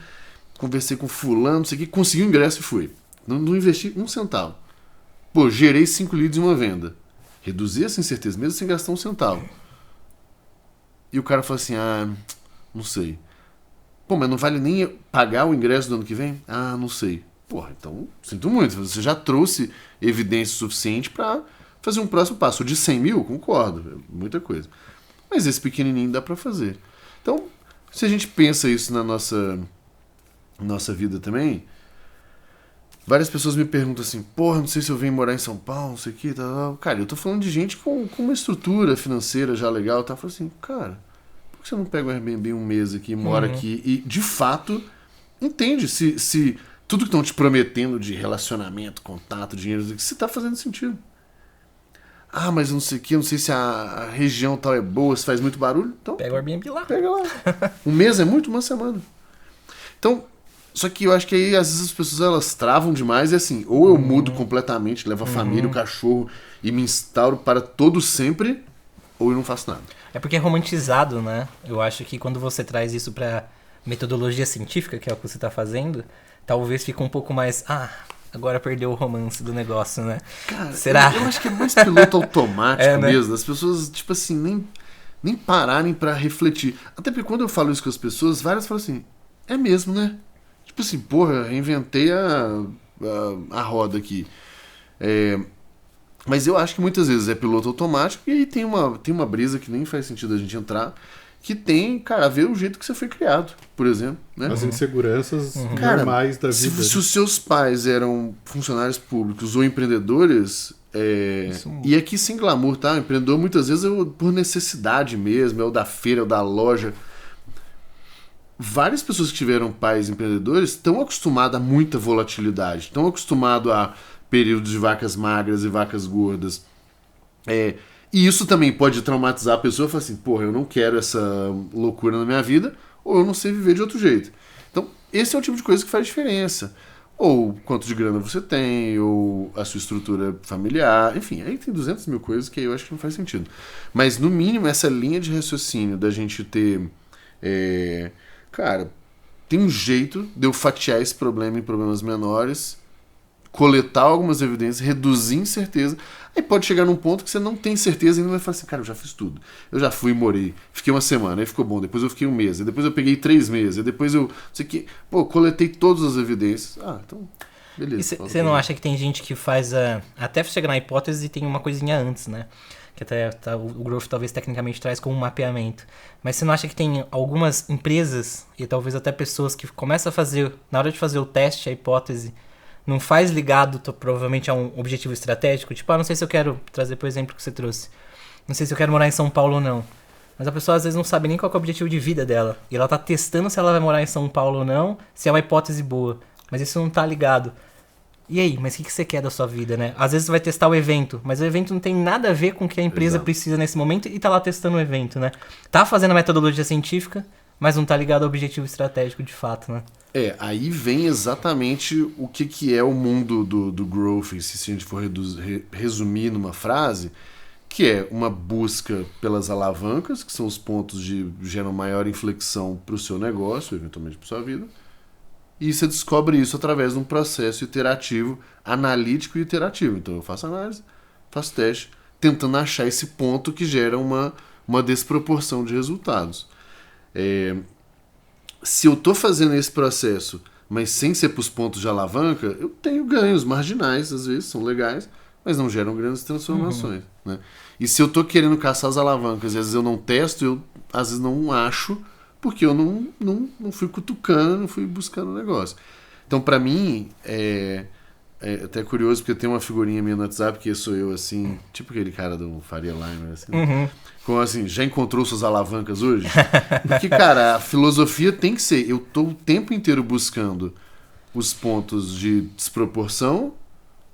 conversei com fulano, não sei o que, consegui o ingresso e fui. Não investi um centavo. Pô, gerei 5 leads em uma venda. Reduzi essa incerteza, mesmo sem gastar um centavo. E o cara falou assim, Não sei. Pô, mas não vale nem pagar o ingresso do ano que vem? Ah, não sei. Porra, então, sinto muito. Você já trouxe evidência suficiente para fazer um próximo passo. O de 100 mil, concordo. É muita coisa. Mas esse pequenininho dá para fazer. Então, se a gente pensa isso na nossa vida também, várias pessoas me perguntam assim, porra, não sei se eu venho morar em São Paulo, não sei o que, tal. Cara, eu tô falando de gente com uma estrutura financeira já legal, tá? Eu falo assim, cara, por que você não pega um Airbnb um mês aqui, mora aqui e, de fato, entende se tudo que estão te prometendo de relacionamento, contato, dinheiro, se tá fazendo sentido. Ah, mas não sei o que, não sei se a região tal é boa, se faz muito barulho. Então, Pega o Airbnb lá. pega lá. Um mês é muito, uma semana. Então, só que eu acho que aí às vezes as pessoas elas travam demais e assim, ou eu mudo completamente, levo a família, o cachorro e me instauro para todo sempre, ou eu não faço nada. É porque é romantizado, né? Eu acho que quando você traz isso pra metodologia científica, que é o que você tá fazendo, talvez fique um pouco mais... agora perdeu o romance do negócio, né? Cara, Será? Eu acho que é mais piloto automático É, né? mesmo. As pessoas, tipo assim, nem pararem pra refletir. Até porque quando eu falo isso com as pessoas, várias falam assim, é mesmo, né? Tipo assim, porra, reinventei a roda aqui. Mas eu acho que muitas vezes é piloto automático e aí tem uma brisa que nem faz sentido a gente entrar, que tem, cara, a ver o jeito que você foi criado, por exemplo. Né? As inseguranças Cara, normais da se vida. os seus pais eram funcionários públicos ou empreendedores, e aqui sem glamour, tá? O empreendedor muitas vezes é por necessidade mesmo, é o da feira, é o da loja. Várias pessoas que tiveram pais empreendedores estão acostumadas a muita volatilidade, estão acostumadas a períodos de vacas magras e vacas gordas. E isso também pode traumatizar a pessoa e falar assim, porra, eu não quero essa loucura na minha vida, ou eu não sei viver de outro jeito. Então, esse é o tipo de coisa que faz diferença. Ou quanto de grana você tem, ou a sua estrutura familiar, enfim, aí tem 200 mil coisas que eu acho que não faz sentido. Mas, no mínimo, essa linha de raciocínio da gente ter... cara, tem um jeito de eu fatiar esse problema em problemas menores, coletar algumas evidências, reduzir incerteza. Aí pode chegar num ponto que você não tem certeza e ainda vai falar assim, cara, eu já fiz tudo. Eu já fui e morei. Fiquei uma semana, aí ficou bom. Depois eu fiquei um mês. Aí depois eu peguei 3 meses. Aí depois eu... Sei que, coletei todas as evidências. Então, beleza. E você não acha que tem gente que faz até chegar na hipótese e tem uma coisinha antes, né? Que até o Growth talvez tecnicamente traz como um mapeamento. Mas você não acha que tem algumas empresas e talvez até pessoas que começam a fazer, na hora de fazer o teste, a hipótese, não faz ligado provavelmente a um objetivo estratégico? Tipo, não sei se eu quero trazer, por exemplo, que você trouxe. Não sei se eu quero morar em São Paulo ou não. Mas a pessoa às vezes não sabe nem qual que é o objetivo de vida dela. E ela tá testando se ela vai morar em São Paulo ou não, se é uma hipótese boa. Mas isso não tá ligado. E aí, mas o que você quer da sua vida, né? Às vezes você vai testar o evento, mas o evento não tem nada a ver com o que a empresa precisa nesse momento e tá lá testando o evento, né? Tá fazendo a metodologia científica, mas não tá ligado ao objetivo estratégico de fato, né? Aí vem exatamente o que é o mundo do growth, se a gente for resumir numa frase, que é uma busca pelas alavancas, que são os pontos que geram maior inflexão para o seu negócio, eventualmente para sua vida, e você descobre isso através de um processo iterativo, analítico e iterativo. Então eu faço análise, faço teste, tentando achar esse ponto que gera uma desproporção de resultados. Se eu estou fazendo esse processo, mas sem ser para os pontos de alavanca, eu tenho ganhos marginais, às vezes, são legais, mas não geram grandes transformações. Né? E se eu estou querendo caçar as alavancas e às vezes eu não testo, eu às vezes não acho, porque eu não fui cutucando, não fui buscando o negócio. Então, para mim, é até curioso, porque tem uma figurinha minha no WhatsApp que sou eu, assim, tipo aquele cara do Faria Limer, assim, como assim, já encontrou suas alavancas hoje? Porque, cara, a filosofia tem que ser, eu tô o tempo inteiro buscando os pontos de desproporção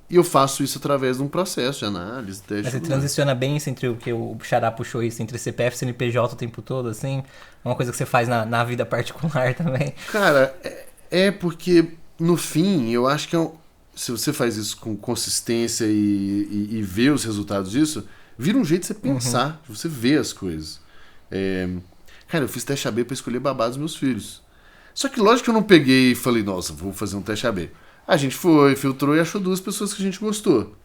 e eu faço isso através de um processo de análise, teste. Mas você transiciona bem isso entre o que o Xará puxou isso, entre CPF e CNPJ o tempo todo, assim? É uma coisa que você faz na vida particular também? Cara, porque, no fim, eu acho que se você faz isso com consistência e vê os resultados disso, vira um jeito de você pensar, de você ver as coisas. Cara, eu fiz teste AB para escolher babá dos meus filhos. Só que lógico que eu não peguei e falei, nossa, vou fazer um teste AB. A gente foi, filtrou e achou 2 pessoas que a gente gostou.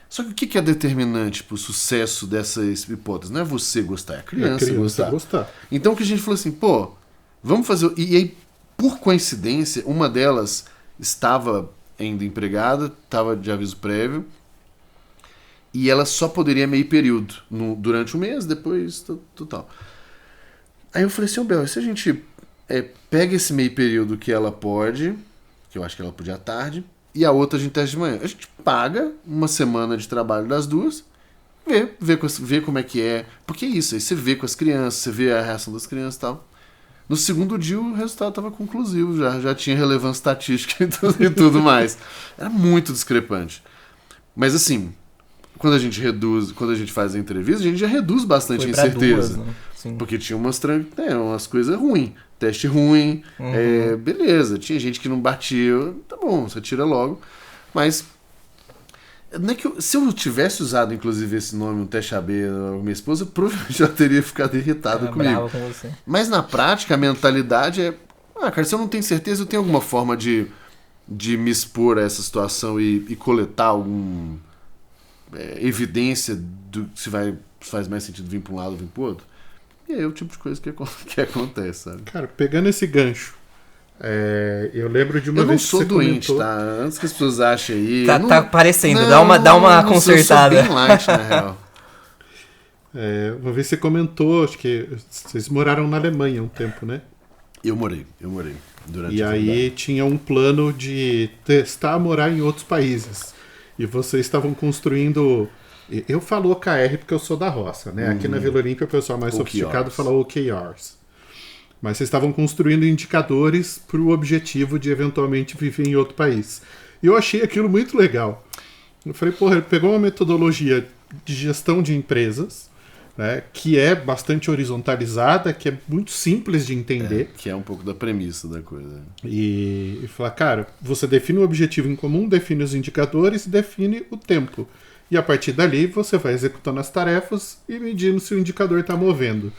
Só que o que é determinante para o sucesso dessa hipótese? Não é você gostar, é a criança gostar. gostar. Então o que a gente falou assim, vamos fazer... E aí, por coincidência, uma delas estava ainda empregada, estava de aviso prévio, e ela só poderia meio período, durante um mês, depois, tal. Aí eu falei assim, Bel, se a gente pega esse meio período que ela pode, que eu acho que ela podia à tarde, e a outra a gente testa de manhã. A gente paga uma semana de trabalho das duas, vê como é que é. Porque é isso, aí você vê com as crianças, você vê a reação das crianças e tal. No segundo dia o resultado estava conclusivo, já tinha relevância estatística e tudo mais. Era muito discrepante. Mas assim, quando a gente faz a entrevista, a gente já reduz bastante a incerteza. Duas, né? Sim. Porque tinha umas coisas ruins. Teste ruim, beleza. Tinha gente que não batia, tá bom, você tira logo. Mas não é que se eu tivesse usado, inclusive, esse nome, um teste AB, minha esposa, provavelmente já teria ficado irritada comigo. Com você. Mas na prática, a mentalidade é... cara, se eu não tenho certeza, eu tenho alguma forma de me expor a essa situação e coletar alguma evidência do se faz mais sentido vir para um lado ou vir para o outro. E aí é o tipo de coisa que acontece, sabe? Cara, pegando esse gancho, eu lembro de uma vez que você Eu não sou doente, comentou... tá? Antes que as pessoas achem aí... Tá parecendo, dá uma consertada. Eu sou bem light, na real. Uma vez você comentou, acho que vocês moraram na Alemanha um tempo, né? Eu morei durante E a aí faculdade. tinha um plano de testar morar em outros países. E vocês estavam construindo... Eu falo OKR porque eu sou da roça, né? Aqui na Vila Olímpia o pessoal mais sofisticado fala OKRs. Mas vocês estavam construindo indicadores para o objetivo de eventualmente viver em outro país. E eu achei aquilo muito legal. Eu falei, porra, ele pegou uma metodologia de gestão de empresas, né, que é bastante horizontalizada, que é muito simples de entender. Que é um pouco da premissa da coisa. E falar, cara, você define o objetivo em comum, define os indicadores e define o tempo. E a partir dali você vai executando as tarefas e medindo se o indicador está movendo.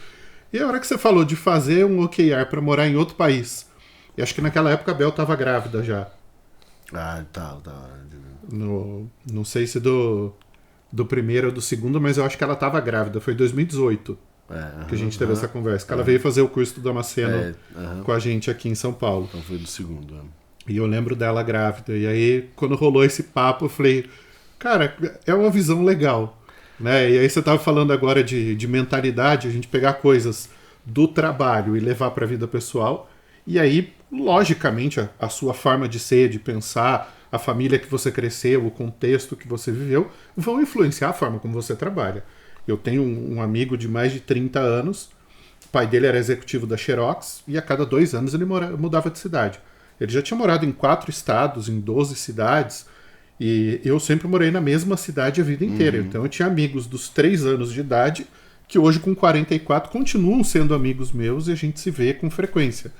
E a hora que você falou de fazer um OKR para morar em outro país, e acho que naquela época a Bel estava grávida já. Tá. Não sei se do primeiro ou do segundo, mas eu acho que ela estava grávida. Foi em 2018 que a gente teve essa conversa. Que ela veio fazer o curso do Damasceno com a gente aqui em São Paulo. Então foi do segundo. E eu lembro dela grávida. E aí, quando rolou esse papo, eu falei, cara, é uma visão legal. Né? E aí você estava falando agora de mentalidade, a gente pegar coisas do trabalho e levar para a vida pessoal. E aí, logicamente, a sua forma de ser, de pensar, a família que você cresceu, o contexto que você viveu, vão influenciar a forma como você trabalha. Eu tenho um amigo de mais de 30 anos, o pai dele era executivo da Xerox, e a cada 2 anos ele mudava de cidade. Ele já tinha morado em 4 estados, em 12 cidades, e eu sempre morei na mesma cidade a vida inteira. Então eu tinha amigos dos 3 anos de idade, que hoje com 44 continuam sendo amigos meus, e a gente se vê com frequência.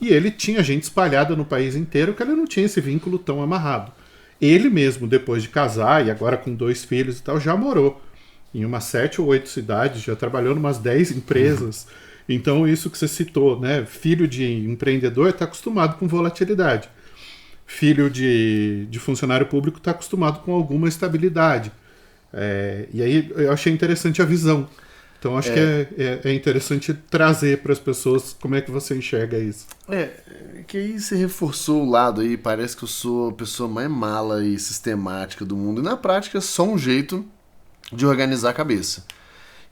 E ele tinha gente espalhada no país inteiro que ele não tinha esse vínculo tão amarrado. Ele mesmo, depois de casar e agora com 2 filhos e tal, já morou em umas 7 ou 8 cidades, já trabalhou em umas 10 empresas. Então isso que você citou, né? Filho de empreendedor está acostumado com volatilidade. Filho de funcionário público está acostumado com alguma estabilidade. E aí eu achei interessante a visão. Então acho que é interessante trazer para as pessoas como é que você enxerga isso. Que aí você reforçou o lado aí, parece que eu sou a pessoa mais mala e sistemática do mundo. E na prática é só um jeito de organizar a cabeça.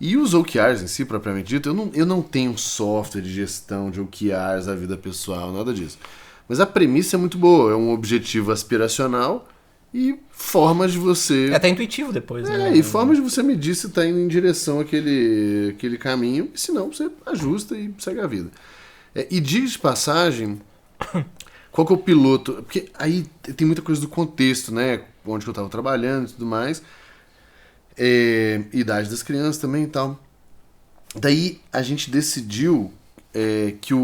E os OKRs em si, propriamente dito, eu não tenho software de gestão de OKRs da vida pessoal, nada disso. Mas a premissa é muito boa, é um objetivo aspiracional e formas de você... É até intuitivo depois, né? E formas de você medir se está indo em direção àquele caminho, e se não, você ajusta e segue a vida. E diga de passagem, qual que é o piloto? Porque aí tem muita coisa do contexto, né? Onde que eu estava trabalhando e tudo mais. Idade das crianças também e tal. Daí a gente decidiu que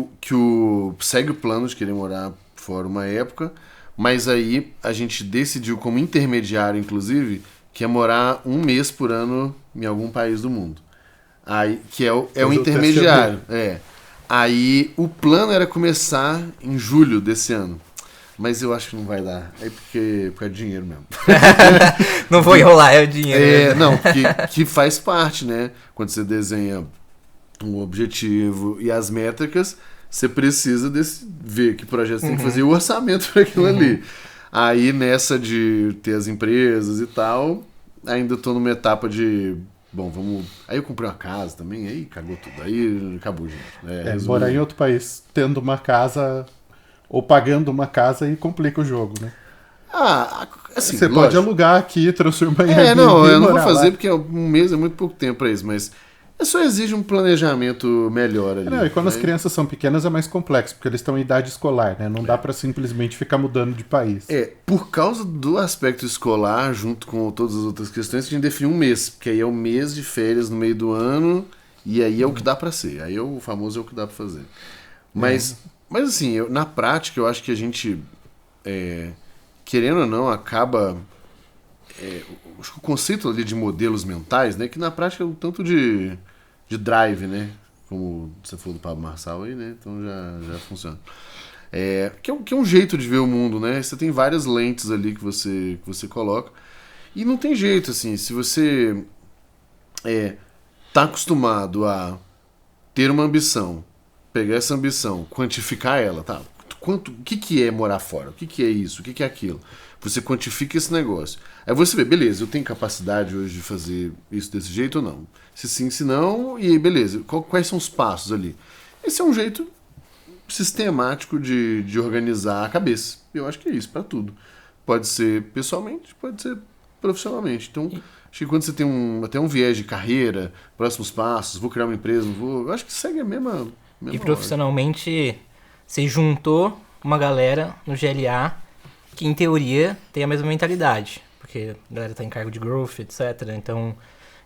segue o plano de querer morar fora uma época, mas aí a gente decidiu como intermediário, inclusive, que é morar 1 mês por ano em algum país do mundo. Aí, que é o intermediário. Aí o plano era começar em julho desse ano. Mas eu acho que não vai dar. Porque é dinheiro mesmo. Não vou enrolar, é o dinheiro. Não, que faz parte, né? Quando você desenha um objetivo e as métricas, você precisa ver que projeto você tem que fazer e o orçamento para aquilo ali. Aí nessa de ter as empresas e tal, ainda tô numa etapa de... Bom, vamos... Aí eu comprei uma casa também, aí cagou tudo. Aí acabou, gente. Morar em outro país, tendo uma casa ou pagando uma casa e complica o jogo, né? Assim, você pode alugar aqui, transformar em Airbnb, eu não vou fazer lá. porque um mês é muito pouco tempo pra isso, mas só exige um planejamento melhor ali. Não, e quando as crianças são pequenas é mais complexo, porque eles estão em idade escolar, né? Não dá pra simplesmente ficar mudando de país. Por causa do aspecto escolar, junto com todas as outras questões, a gente define um mês, porque aí é um mês de férias no meio do ano, e aí é o que dá pra ser. Aí o famoso é o que dá pra fazer. Mas assim, na prática, eu acho que a gente, querendo ou não, acaba... acho que o conceito ali de modelos mentais, né, que na prática é um tanto de drive, né, como você falou do Pablo Marçal aí, né, então já funciona. Que é um jeito de ver o mundo, né, você tem várias lentes ali que você coloca, e não tem jeito, assim, se você tá acostumado a ter uma ambição, pegar essa ambição, quantificar ela, tá? O que é morar fora? O que é isso? O que é aquilo? Você quantifica esse negócio. Aí você vê, beleza, eu tenho capacidade hoje de fazer isso desse jeito ou não? Se sim, se não, e aí beleza, quais são os passos ali? Esse é um jeito sistemático de organizar a cabeça. Eu acho que é isso, para tudo. Pode ser pessoalmente, pode ser profissionalmente. Então, acho que quando você tem até um viés de carreira, próximos passos, vou criar uma empresa, não vou... Eu acho que segue a mesma E profissionalmente, você juntou uma galera no GLA que, em teoria, tem a mesma mentalidade. Porque a galera tá em cargo de growth, etc. Então,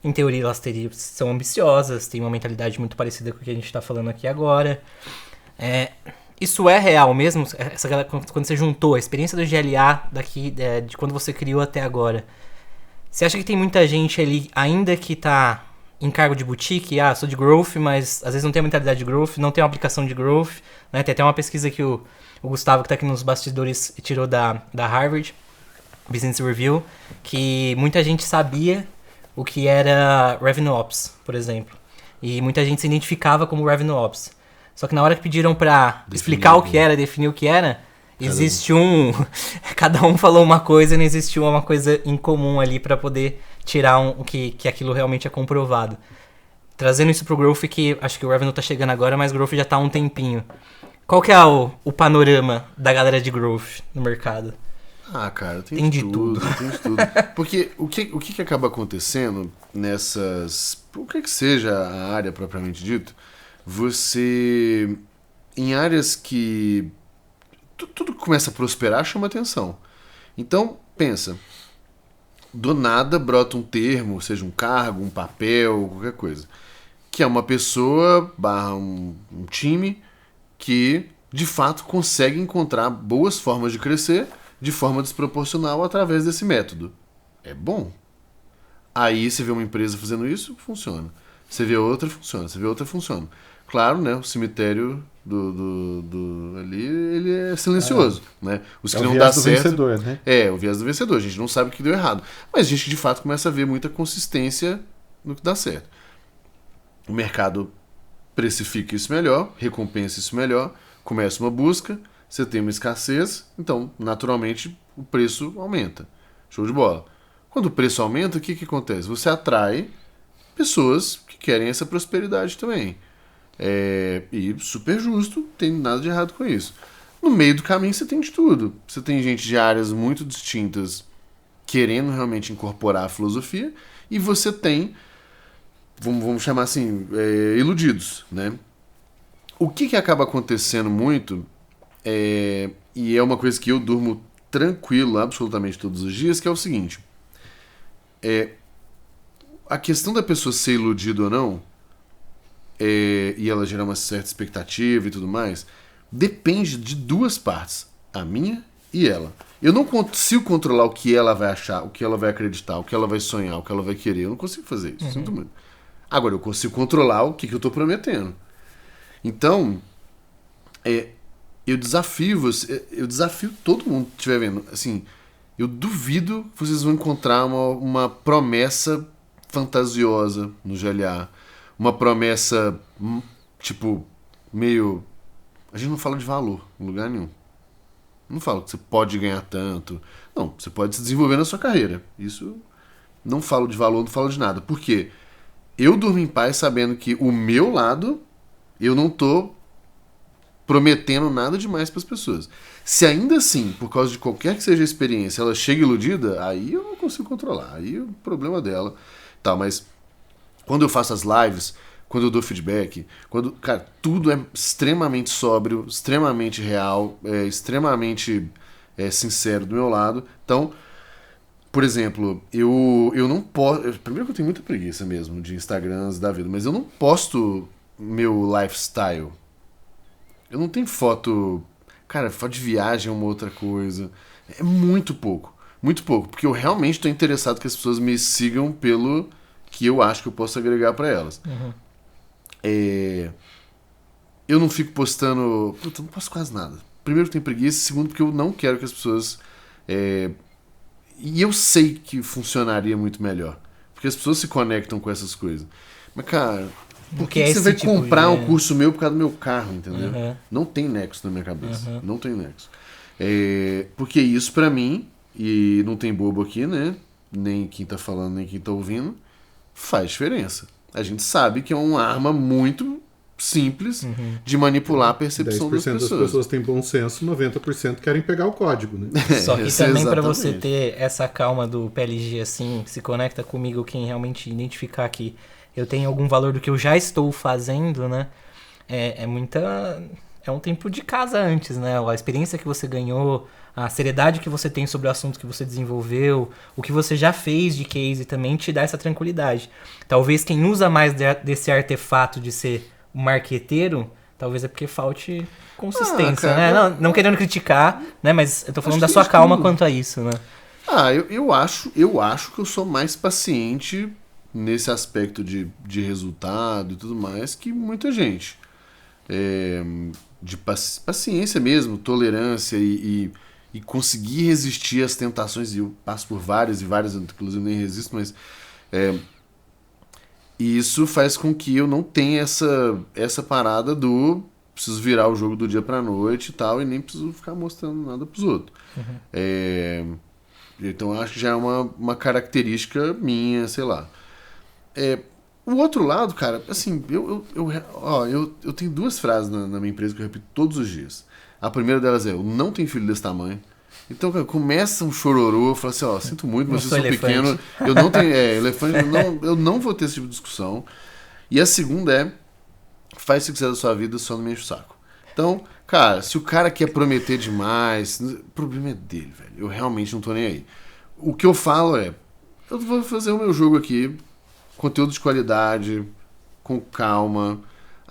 em teoria, elas são ambiciosas, têm uma mentalidade muito parecida com o que a gente tá falando aqui agora. Isso é real mesmo? Essa galera, quando você juntou a experiência do GLA daqui, de quando você criou até agora, você acha que tem muita gente ali ainda que tá em cargo de boutique? Sou de growth, mas às vezes não tem a mentalidade de growth, não tem uma aplicação de growth, né? Tem até uma pesquisa que o Gustavo, que tá aqui nos bastidores, tirou da Harvard Business Review, que muita gente sabia o que era Revenue Ops, por exemplo. E muita gente se identificava como Revenue Ops. Só que na hora que pediram pra explicar o que era, definir o que era, existe cada um falou uma coisa e não existiu uma coisa em comum ali pra poder tirar que aquilo realmente é comprovado. Trazendo isso pro Growth, que acho que o Revenue tá chegando agora, mas o Growth já tá há um tempinho. Qual que é o panorama da galera de Growth no mercado? Cara, tem de tudo. Tem de tudo. Porque o que acaba acontecendo nessas... O que seja a área propriamente dito, você... Em áreas que... Tudo que começa a prosperar chama atenção. Então, pensa. Do nada brota um termo, seja um cargo, um papel, qualquer coisa. Que é uma pessoa / um time que, de fato, consegue encontrar boas formas de crescer de forma desproporcional através desse método. É bom. Aí você vê uma empresa fazendo isso, funciona. Você vê outra, funciona. Você vê outra, funciona. Claro, né? O cemitério ali, ele é silencioso, né? Os que não dá certo... Vencedor, né? O viés do vencedor. A gente não sabe o que deu errado. Mas a gente, de fato, começa a ver muita consistência no que dá certo. O mercado precifica isso melhor, recompensa isso melhor, começa uma busca, você tem uma escassez, então, naturalmente, o preço aumenta. Show de bola. Quando o preço aumenta, o que acontece? Você atrai pessoas que querem essa prosperidade também. E super justo, não tem nada de errado com isso. No meio do caminho você tem de tudo. Você tem gente de áreas muito distintas querendo realmente incorporar a filosofia, e você tem, vamos chamar assim, iludidos, né? O que acaba acontecendo muito, e é uma coisa que eu durmo tranquilo absolutamente todos os dias, que é o seguinte: a questão da pessoa ser iludida ou não, e ela gerar uma certa expectativa e tudo mais, depende de duas partes, a minha e ela. Eu não consigo controlar o que ela vai achar, o que ela vai acreditar, o que ela vai sonhar, o que ela vai querer. Eu não consigo fazer isso, sinto muito. Agora, eu consigo controlar o que eu estou prometendo. Então, eu desafio todo mundo que estiver vendo. Assim, eu duvido que vocês vão encontrar uma promessa fantasiosa no GLA. Uma promessa, tipo, meio a gente não fala de valor em lugar nenhum. Não fala que você pode ganhar tanto. Não, você pode se desenvolver na sua carreira. Isso, não falo de valor, não falo de nada. Por quê? Eu durmo em paz sabendo que o meu lado, eu não tô prometendo nada demais para as pessoas. Se ainda assim, por causa de qualquer que seja a experiência, ela chega iludida, aí eu não consigo controlar. Aí é o problema dela. Tá, mas quando eu faço as lives, quando eu dou feedback, quando, cara, tudo é extremamente sóbrio, extremamente real, extremamente sincero do meu lado. Então, por exemplo, eu não posto. Primeiro que eu tenho muita preguiça mesmo de Instagrams da vida, mas eu não posto meu lifestyle. Eu não tenho foto. Cara, foto de viagem é uma outra coisa. É muito pouco. Muito pouco. Porque eu realmente estou interessado que as pessoas me sigam pelo que eu acho que eu posso agregar para elas. Uhum. Eu não fico postando. Puta, eu não posto quase nada. Primeiro, eu tenho preguiça. Segundo, porque eu não quero que as pessoas. E eu sei que funcionaria muito melhor. Porque as pessoas se conectam com essas coisas. Mas, cara, por que você vai comprar um curso meu por causa do meu carro, entendeu? Uhum. Não tem nexo na minha cabeça. Uhum. Não tem nexo. Porque isso, pra mim, e não tem bobo aqui, né? Nem quem tá falando, nem quem tá ouvindo, faz diferença. A gente sabe que é uma arma muito simples de manipular a percepção das 10% pessoas. das pessoas têm bom senso, 90% querem pegar o código, né? Só que também para você Exatamente. ter essa calma do PLG assim, se conecta comigo quem realmente identificar que eu tenho algum valor do que eu já estou fazendo, né? É um tempo de casa antes, né? A experiência que você ganhou, a seriedade que você tem sobre o assunto que você desenvolveu, o que você já fez de case também te dá essa tranquilidade. Talvez quem usa mais desse artefato de ser um marqueteiro, talvez é porque falte consistência, cara, né? Não querendo criticar, né? Mas eu tô falando Acho da que sua isso calma tudo. quanto a isso, né? Eu acho que eu sou mais paciente nesse aspecto de resultado e tudo mais que muita gente. De paciência mesmo, tolerância e conseguir resistir às tentações, e eu passo por várias e várias, inclusive nem resisto, mas e isso faz com que eu não tenha essa parada do preciso virar o jogo do dia pra noite e tal, e nem preciso ficar mostrando nada pros outros. Então eu acho que já é uma característica minha, sei lá. O outro lado, cara, assim, eu tenho duas frases na minha empresa que eu repito todos os dias. A primeira delas é: eu não tenho filho desse tamanho. Então, cara, começa um chororô, fala assim: ó, sinto muito, mas Não vocês sou são pequenos. Eu não tenho. Elefante, eu não vou ter esse tipo de discussão. E a segunda é: faz o que quiser da sua vida, só não me enche o saco. Então, cara, se o cara quer prometer demais, o problema é dele, velho. Eu realmente não tô nem aí. O que eu falo é: eu vou fazer o meu jogo aqui, conteúdo de qualidade, com calma.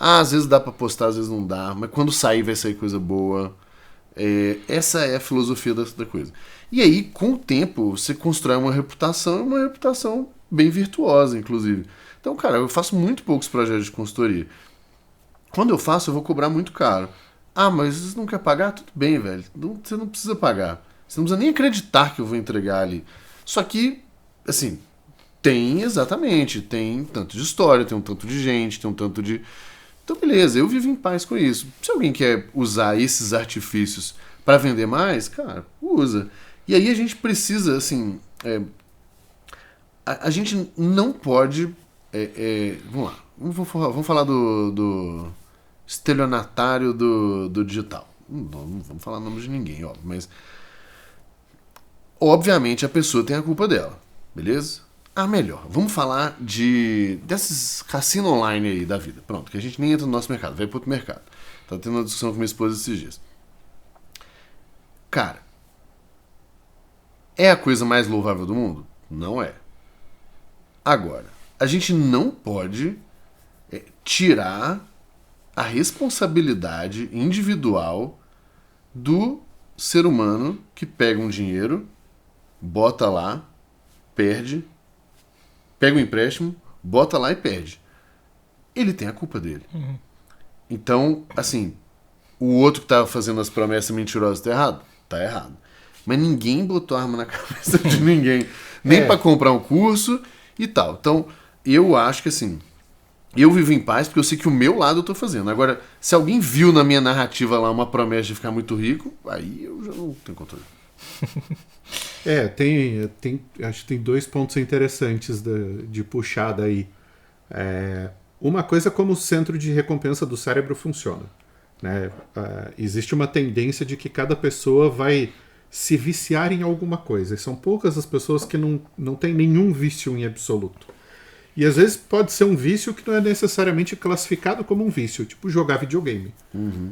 Às vezes dá pra postar, às vezes não dá, mas quando sair vai sair coisa boa. Essa é a filosofia da coisa. E aí, com o tempo, você constrói uma reputação bem virtuosa, inclusive. Então, cara, eu faço muito poucos projetos de consultoria. Quando eu faço, eu vou cobrar muito caro. Ah, mas você não quer pagar? Tudo bem, velho. Você não precisa pagar. Você não precisa nem acreditar que eu vou entregar ali. Só que, assim, tem tanto de história, tem um tanto de gente, tem um tanto de... Então, beleza, eu vivo em paz com isso. Se alguém quer usar esses artifícios para vender mais, cara, usa. E aí a gente precisa, assim... a gente não pode... vamos lá. Vamos falar do estelionatário do digital. Não vamos falar o nome de ninguém, óbvio, mas... Obviamente a pessoa tem a culpa dela, beleza? Melhor. Vamos falar desses cassinos online aí da vida. Pronto, que a gente nem entra no nosso mercado, vai para outro mercado. Tá tendo uma discussão com minha esposa esses dias. Cara, é a coisa mais louvável do mundo? Não é. Agora, a gente não pode tirar a responsabilidade individual do ser humano que pega um dinheiro, bota lá, perde, pega um empréstimo, bota lá e perde. Ele tem a culpa dele. Então, assim, o outro que tá fazendo as promessas mentirosas tá errado? Tá errado. Mas ninguém botou arma na cabeça de ninguém. Nem pra comprar um curso e tal. Então, eu acho que, assim, Eu vivo em paz porque eu sei que o meu lado eu tô fazendo. Agora, se alguém viu na minha narrativa lá uma promessa de ficar muito rico, aí eu já não tenho controle. Acho que tem 2 pontos interessantes de puxar daí. Uma coisa é como o centro de recompensa do cérebro funciona. Né? Existe uma tendência de que cada pessoa vai se viciar em alguma coisa. E são poucas as pessoas que não têm nenhum vício em absoluto. E às vezes pode ser um vício que não é necessariamente classificado como um vício, tipo jogar videogame.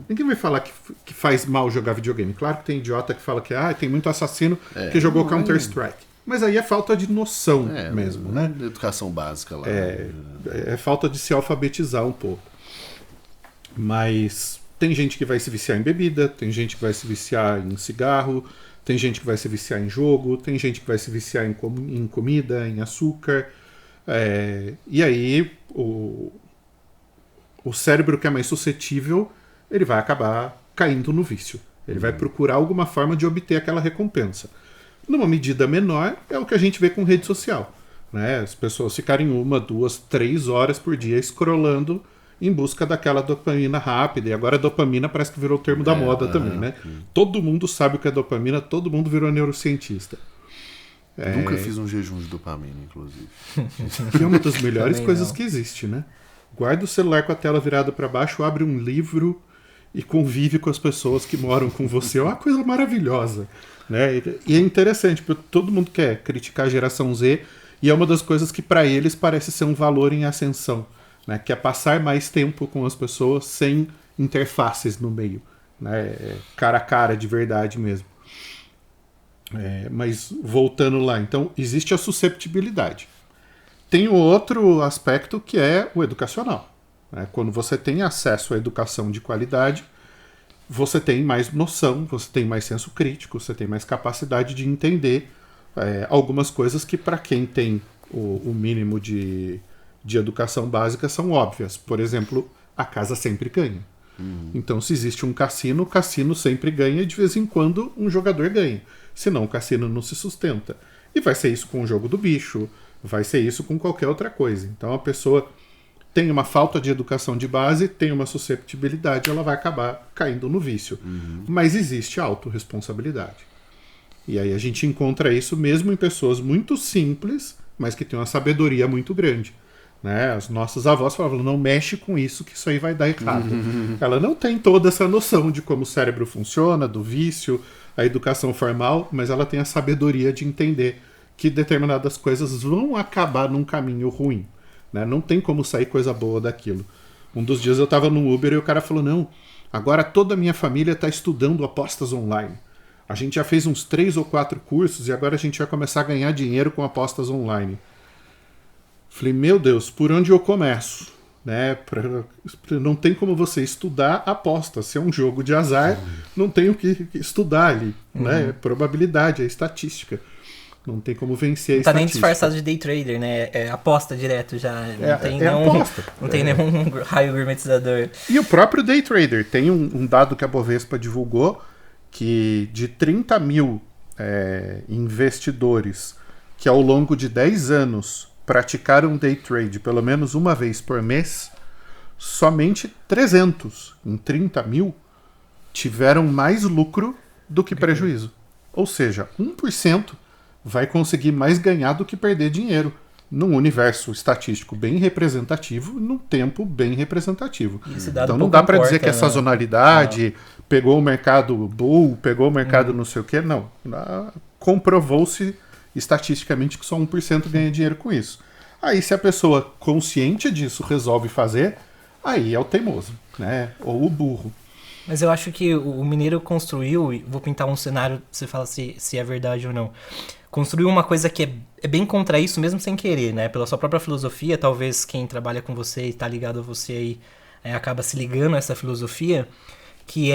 Ninguém vai falar que faz mal jogar videogame. Claro que tem idiota que fala que tem muito assassino que jogou Counter-Strike. Mas aí é falta de noção mesmo, né? Educação básica lá. É falta de se alfabetizar um pouco. Mas tem gente que vai se viciar em bebida, tem gente que vai se viciar em cigarro, tem gente que vai se viciar em jogo, tem gente que vai se viciar em comida, em açúcar. E aí o cérebro que é mais suscetível, ele vai acabar caindo no vício. Ele vai procurar alguma forma de obter aquela recompensa. Numa medida menor, é o que a gente vê com rede social. Né? As pessoas ficarem 1, 2, 3 horas por dia scrollando em busca daquela dopamina rápida. E agora a dopamina parece que virou o termo da moda também. Né? Todo mundo sabe o que é dopamina, todo mundo virou neurocientista. Nunca fiz um jejum de dopamina, inclusive. Que é uma das melhores coisas que existe, né? Guarda o celular com a tela virada para baixo, abre um livro e convive com as pessoas que moram com você. É uma coisa maravilhosa. Né? E é interessante, porque todo mundo quer criticar a geração Z e é uma das coisas que para eles parece ser um valor em ascensão. Né? Que é passar mais tempo com as pessoas sem interfaces no meio. Né? Cara a cara, de verdade mesmo. Mas voltando lá, então existe a susceptibilidade. Tem o outro aspecto que é o educacional. Né? Quando você tem acesso à educação de qualidade, você tem mais noção, você tem mais senso crítico, você tem mais capacidade de entender algumas coisas que para quem tem o mínimo de educação básica são óbvias. Por exemplo, a casa sempre ganha. Então, se existe um cassino, o cassino sempre ganha e de vez em quando um jogador ganha. Senão o cassino não se sustenta. E vai ser isso com o jogo do bicho, vai ser isso com qualquer outra coisa. Então a pessoa tem uma falta de educação de base, tem uma susceptibilidade, ela vai acabar caindo no vício. Mas existe a autorresponsabilidade. E aí a gente encontra isso mesmo em pessoas muito simples, mas que têm uma sabedoria muito grande. Né? As nossas avós falavam, não mexe com isso, que isso aí vai dar errado. Ela não tem toda essa noção de como o cérebro funciona, do vício, a educação formal, mas ela tem a sabedoria de entender que determinadas coisas vão acabar num caminho ruim. Né? Não tem como sair coisa boa daquilo. Um dos dias eu estava no Uber e o cara falou, não, agora toda a minha família está estudando apostas online. A gente já fez uns 3 ou 4 cursos e agora a gente vai começar a ganhar dinheiro com apostas online. Falei, meu Deus, por onde eu começo? Né? Não tem como você estudar aposta. Se é um jogo de azar, não tem o que estudar ali. Né? É probabilidade, é estatística. Não tem como vencer a estatística. Não tá nem disfarçado de day trader, né? É aposta direto já. Não tem nenhum raio gourmetizador. E o próprio day trader. Tem um dado que a Bovespa divulgou que de 30 mil investidores que ao longo de 10 anos praticaram day trade pelo menos uma vez por mês, somente 300 em 30 mil tiveram mais lucro do que prejuízo. Ou seja, 1% vai conseguir mais ganhar do que perder dinheiro num universo estatístico bem representativo, num tempo bem representativo. Então não dá para dizer que é sazonalidade, pegou o mercado bull, pegou o mercado não sei o que, não. Comprovou-se estatisticamente que só 1% ganha dinheiro com isso. Aí se a pessoa consciente disso resolve fazer, aí é o teimoso, né? Ou o burro. Mas eu acho que o mineiro construiu, e vou pintar um cenário, você fala se é verdade ou não, construiu uma coisa que é bem contra isso, mesmo sem querer, né? Pela sua própria filosofia, talvez quem trabalha com você e está ligado a você aí acaba se ligando a essa filosofia, que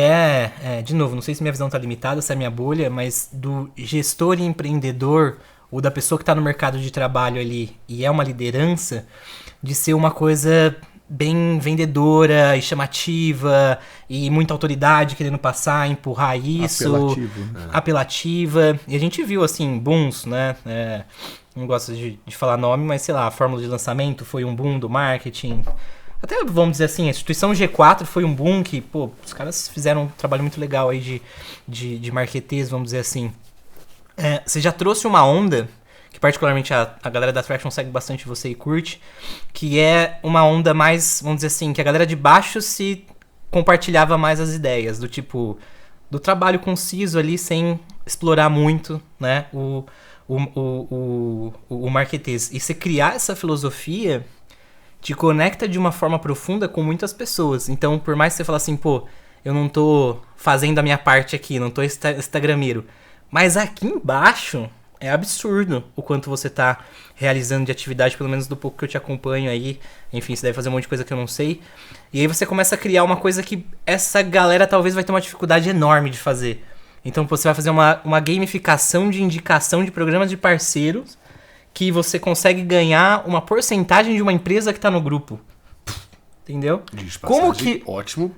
de novo, não sei se minha visão está limitada, se é minha bolha, mas do gestor e empreendedor, ou da pessoa que está no mercado de trabalho ali e é uma liderança, de ser uma coisa bem vendedora e chamativa e muita autoridade querendo passar, empurrar isso. Apelativa. E a gente viu, assim, booms, né? Não gosto de falar nome, mas sei lá, a fórmula de lançamento foi um boom do marketing. Até, vamos dizer assim, a instituição G4 foi um boom que, pô, os caras fizeram um trabalho muito legal aí de marketês, vamos dizer assim. Você já trouxe uma onda, que particularmente a galera da Traction segue bastante você e curte, que é uma onda mais, vamos dizer assim, que a galera de baixo se compartilhava mais as ideias, do tipo, do trabalho conciso ali, sem explorar muito, né, o marketês. E você criar essa filosofia te conecta de uma forma profunda com muitas pessoas. Então, por mais que você fale assim, pô, eu não tô fazendo a minha parte aqui, não tô instagrameiro, mas aqui embaixo é absurdo o quanto você tá realizando de atividade, pelo menos do pouco que eu te acompanho aí. Enfim, você deve fazer um monte de coisa que eu não sei. E aí você começa a criar uma coisa que essa galera talvez vai ter uma dificuldade enorme de fazer. Então você vai fazer uma gamificação de indicação de programas de parceiros que você consegue ganhar uma porcentagem de uma empresa que tá no grupo. Entendeu? Como que ótimo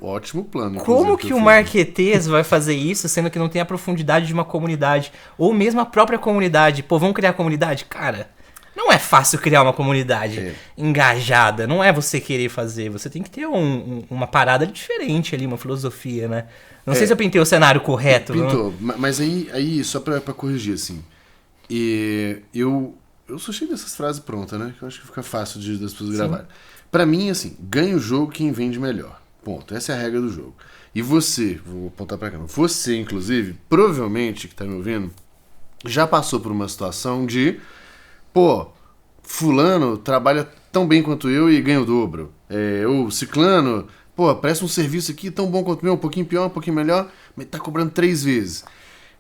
plano. Como que o marketês vai fazer isso, sendo que não tem a profundidade de uma comunidade? Ou mesmo a própria comunidade. Pô, vamos criar comunidade? Cara, não é fácil criar uma comunidade engajada. Não é você querer fazer. Você tem que ter uma parada diferente ali, uma filosofia, né? Não sei se eu pintei o cenário correto. Pintou, mas aí só pra corrigir, assim. Eu sou cheio dessas frases prontas, né? Que eu acho que fica fácil das pessoas gravarem. Pra mim, assim, ganha o jogo quem vende melhor. Ponto. Essa é a regra do jogo. E você, vou apontar pra cá, você, inclusive, provavelmente, que tá me ouvindo, já passou por uma situação de, pô, fulano trabalha tão bem quanto eu e ganha o dobro. Ou ciclano, pô, presta um serviço aqui tão bom quanto o meu, um pouquinho pior, um pouquinho melhor, mas tá cobrando 3 vezes.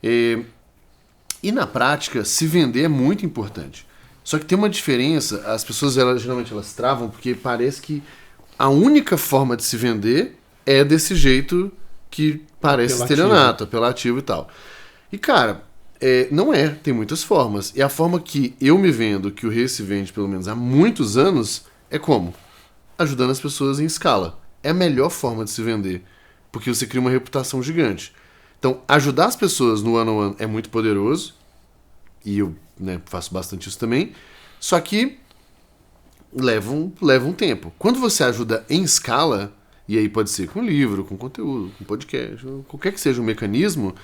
E na prática, se vender é muito importante. Só que tem uma diferença, as pessoas geralmente elas travam porque parece que a única forma de se vender é desse jeito que parece estelionato, apelativo e tal. E cara, não é, tem muitas formas. E a forma que eu me vendo, que o Rê se vende pelo menos há muitos anos, é como? Ajudando as pessoas em escala. É a melhor forma de se vender, porque você cria uma reputação gigante. Então, ajudar as pessoas no one-on-one é muito poderoso, e eu faço bastante isso também, só que leva um tempo. Quando você ajuda em escala, e aí pode ser com livro, com conteúdo, com podcast, qualquer que seja o mecanismo,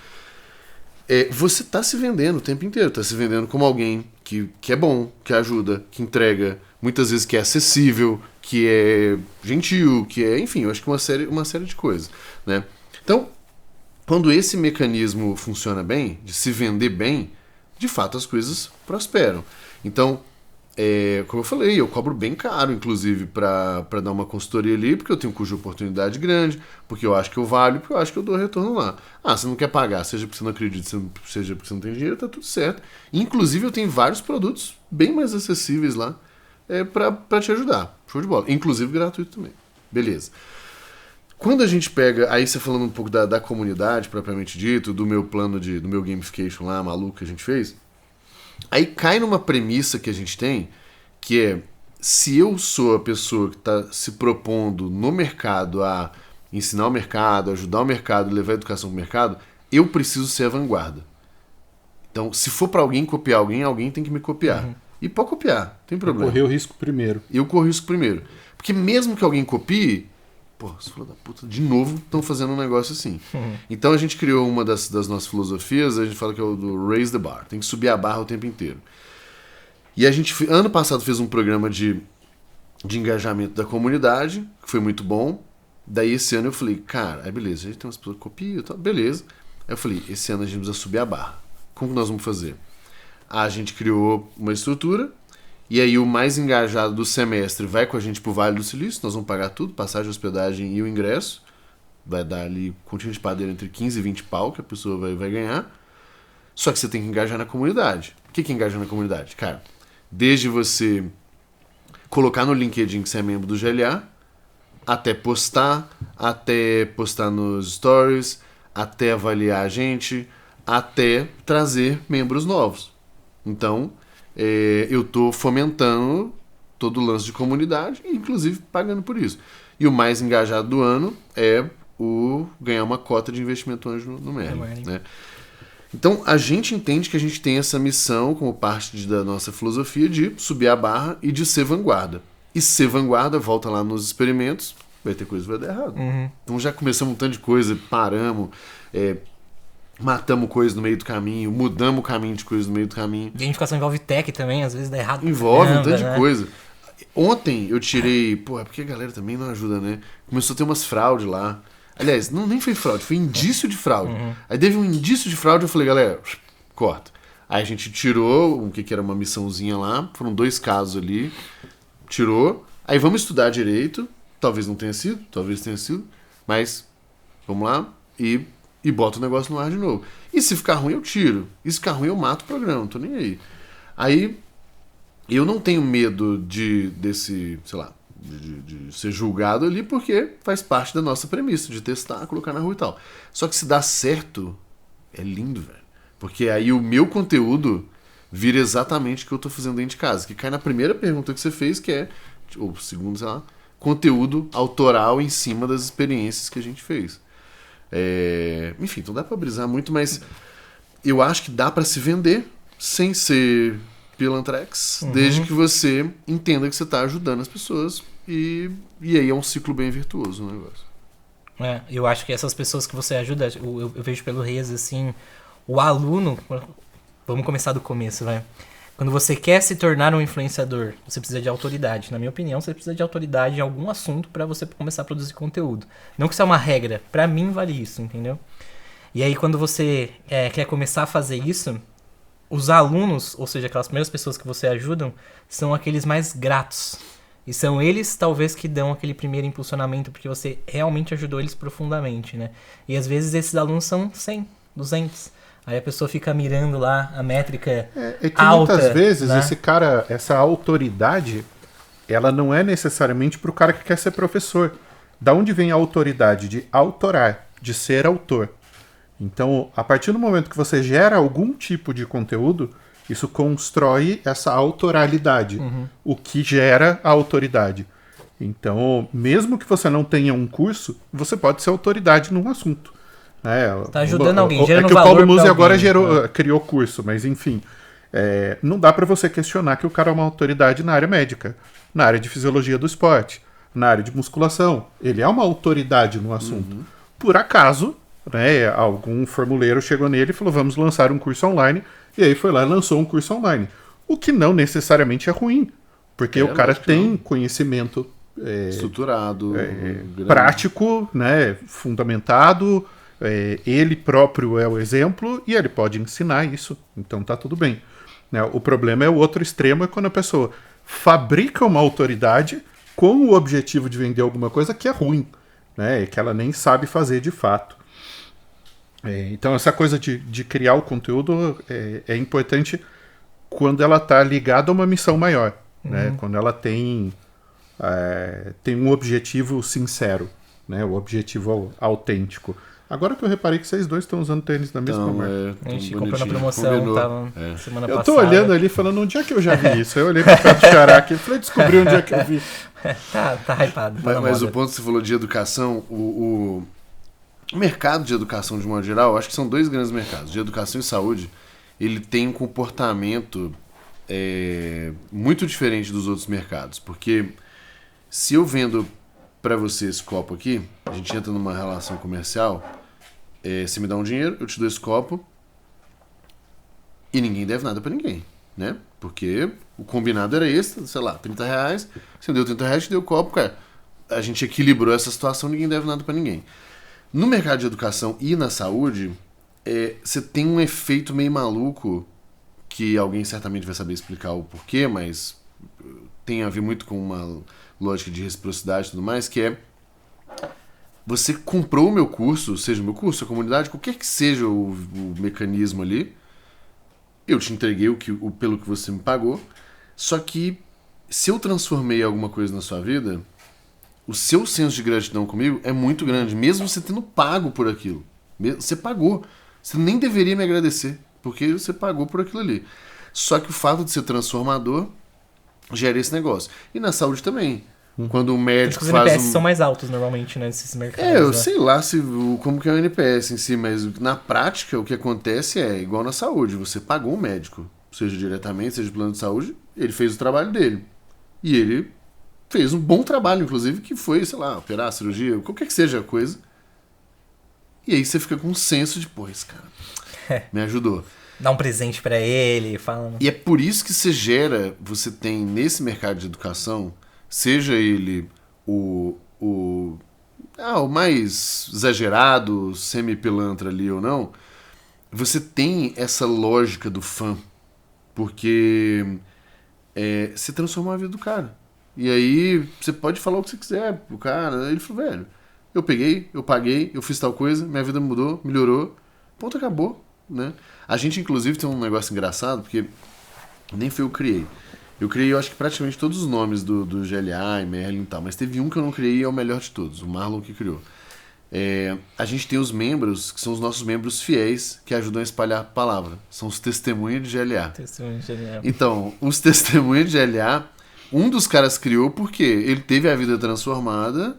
você está se vendendo o tempo inteiro, está se vendendo como alguém que é bom, que ajuda, que entrega, muitas vezes que é acessível, que é gentil, que é, enfim, eu acho que uma série de coisas, né? Então, quando esse mecanismo funciona bem, de se vender bem, de fato as coisas prosperam. Então, como eu falei, eu cobro bem caro, inclusive, para dar uma consultoria ali, porque eu tenho um custo de oportunidade grande, porque eu acho que eu valho, porque eu acho que eu dou retorno lá. Você não quer pagar, seja porque você não acredita, seja porque você não tem dinheiro, tá tudo certo. Inclusive, eu tenho vários produtos bem mais acessíveis lá para te ajudar. Show de bola. Inclusive gratuito também. Beleza. Quando a gente pega, aí você falando um pouco da comunidade, propriamente dito, do meu plano do meu gamification lá, maluco que a gente fez, aí cai numa premissa que a gente tem, que é, se eu sou a pessoa que está se propondo no mercado a ensinar o mercado, ajudar o mercado, levar a educação para o mercado, eu preciso ser a vanguarda. Então, se for para alguém copiar alguém tem que me copiar. Uhum. E pode copiar, não tem problema. Eu corri o risco primeiro. Eu corro o risco primeiro. Porque mesmo que alguém copie, pô, você falou da puta, de novo estão fazendo um negócio assim. Uhum. Então a gente criou uma das nossas filosofias, a gente fala que é o do Raise the Bar. Tem que subir a barra o tempo inteiro. E a gente, ano passado, fez um programa de engajamento da comunidade, que foi muito bom. Daí esse ano eu falei, cara, beleza, a gente tem umas pessoas que copiam e tal, beleza. Aí eu falei, esse ano a gente precisa subir a barra. Como que nós vamos fazer? A gente criou uma estrutura, e aí o mais engajado do semestre vai com a gente pro Vale do Silício, nós vamos pagar tudo, passagem, hospedagem e o ingresso. Vai dar ali, continha de padeiro, entre 15 e 20 pau que a pessoa vai ganhar. Só que você tem que engajar na comunidade. O que é engajar na comunidade? Cara, desde você colocar no LinkedIn que você é membro do GLA, até postar nos stories, até avaliar a gente, até trazer membros novos. Então, eu estou fomentando todo o lance de comunidade, inclusive pagando por isso. E o mais engajado do ano é o ganhar uma cota de investimento anjo no Merlin, né? Então, a gente entende que a gente tem essa missão como parte da nossa filosofia de subir a barra e de ser vanguarda. E ser vanguarda, volta lá nos experimentos, vai ter coisa que vai dar errado. Então já começamos um tanto de coisa, paramos, matamos coisas no meio do caminho, mudamos o caminho de coisas no meio do caminho. Gamificação envolve tech também, às vezes dá errado. Envolve um tanto de coisa. Ontem eu tirei... Pô, é porque a galera também não ajuda, né? Começou a ter umas fraudes lá. Aliás, nem foi fraude, foi indício de fraude. Aí teve um indício de fraude, eu falei, galera, corta. Aí a gente tirou o que era uma missãozinha lá, foram 2 casos ali, tirou. Aí vamos estudar direito, talvez não tenha sido, talvez tenha sido, mas vamos lá e boto o negócio no ar de novo. E se ficar ruim, eu tiro. E se ficar ruim, eu mato o programa, não tô nem aí. Aí, eu não tenho medo desse, sei lá, de ser julgado ali, porque faz parte da nossa premissa, de testar, colocar na rua e tal. Só que se dá certo, é lindo, velho. Porque aí o meu conteúdo vira exatamente o que eu tô fazendo dentro de casa. Que cai na primeira pergunta que você fez, que é, ou segundo, sei lá, conteúdo autoral em cima das experiências que a gente fez. Enfim, então dá pra brisar muito, mas eu acho que dá pra se vender sem ser pilantrex, desde que você entenda que você tá ajudando as pessoas e aí é um ciclo bem virtuoso o negócio. Eu acho que essas pessoas que você ajuda, eu vejo pelo Reis, assim, o aluno, vamos começar do começo, vai. Quando você quer se tornar um influenciador, você precisa de autoridade. Na minha opinião, você precisa de autoridade em algum assunto para você começar a produzir conteúdo. Não que isso é uma regra. Para mim, vale isso, entendeu? E aí, quando você quer começar a fazer isso, os alunos, ou seja, aquelas primeiras pessoas que você ajudam, são aqueles mais gratos. E são eles, talvez, que dão aquele primeiro impulsionamento, porque você realmente ajudou eles profundamente, né? E às vezes esses alunos são 100, 200... Aí a pessoa fica mirando lá a métrica que alta, muitas vezes né? esse cara, essa autoridade, ela não é necessariamente para o cara que quer ser professor. Da onde vem a autoridade? De autorar, de ser autor. Então, a partir do momento que você gera algum tipo de conteúdo, isso constrói essa autoralidade, o que gera a autoridade. Então, mesmo que você não tenha um curso, você pode ser autoridade num assunto. Tá ajudando alguém, gerando valor. É que o valor Paulo Musi pra agora alguém, criou curso, mas enfim. Não dá para você questionar que o cara é uma autoridade na área médica, na área de fisiologia do esporte, na área de musculação. Ele é uma autoridade no assunto. Por acaso, né, algum formuleiro chegou nele e falou, vamos lançar um curso online, e aí foi lá e lançou um curso online. O que não necessariamente é ruim, porque o cara tem conhecimento estruturado, prático, né, fundamentado, ele próprio é o exemplo e ele pode ensinar isso, então tá tudo bem. Né? O problema é o outro extremo, é quando a pessoa fabrica uma autoridade com o objetivo de vender alguma coisa que é ruim, né, que ela nem sabe fazer de fato. Então essa coisa de criar o conteúdo é importante quando ela está ligada a uma missão maior, né? Quando ela tem um objetivo sincero, né? O objetivo autêntico. Agora que eu reparei que vocês dois estão usando tênis da mesma marca. A gente comprou na promoção, tava semana passada. Eu tô olhando ali falando, onde é que eu já vi isso? Eu olhei pra cá do Xará aqui e falei, descobri onde é que eu vi. Tá hypado. Mas o ponto que você falou de educação, o mercado de educação de modo geral, acho que são 2 grandes mercados, de educação e saúde. Ele tem um comportamento muito diferente dos outros mercados, porque se eu vendo para você esse copo aqui, a gente entra numa relação comercial, você me dá um dinheiro, eu te dou esse copo e ninguém deve nada para ninguém, né? Porque o combinado era esse, sei lá, R$30, você deu R$30, te deu o copo, cara. A gente equilibrou essa situação, ninguém deve nada para ninguém. No mercado de educação e na saúde, você tem um efeito meio maluco, que alguém certamente vai saber explicar o porquê, mas tem a ver muito com uma lógica de reciprocidade e tudo mais, que é você comprou o meu curso, seja o meu curso, a comunidade, qualquer que seja o mecanismo ali, eu te entreguei pelo que você me pagou, só que se eu transformei alguma coisa na sua vida, o seu senso de gratidão comigo é muito grande, mesmo você tendo pago por aquilo. Você pagou. Você nem deveria me agradecer, porque você pagou por aquilo ali. Só que o fato de ser transformador gera esse negócio. E na saúde também. Quando o médico Os faz NPS são mais altos normalmente, né, nesses mercados. eu né? sei lá como que é o NPS em si, mas na prática o que acontece é igual na saúde. Você pagou um médico, seja diretamente, seja plano de saúde, ele fez o trabalho dele. E ele fez um bom trabalho, inclusive, que foi, sei lá, operar, cirurgia, qualquer que seja a coisa. E aí você fica com um senso de, pô, esse cara me ajudou. Dá um presente pra ele, fala... E é por isso que você tem nesse mercado de educação, seja ele o mais exagerado, semi-pilantra ali ou não, você tem essa lógica do fã, porque você transforma a vida do cara. E aí você pode falar o que você quiser pro cara. Ele falou, velho, eu peguei, eu paguei, eu fiz tal coisa, minha vida mudou, melhorou, ponto, acabou, né? A gente, inclusive, tem um negócio engraçado, porque nem foi eu que criei. Eu criei, eu acho que praticamente todos os nomes do GLA e Merlin e tal, mas teve um que eu não criei e é o melhor de todos, o Marlon que criou. A gente tem os membros, que são os nossos membros fiéis, que ajudam a espalhar a palavra. São os testemunhas de GLA. Testemunho de GLA. Então, os testemunhas de GLA, um dos caras criou porque ele teve a vida transformada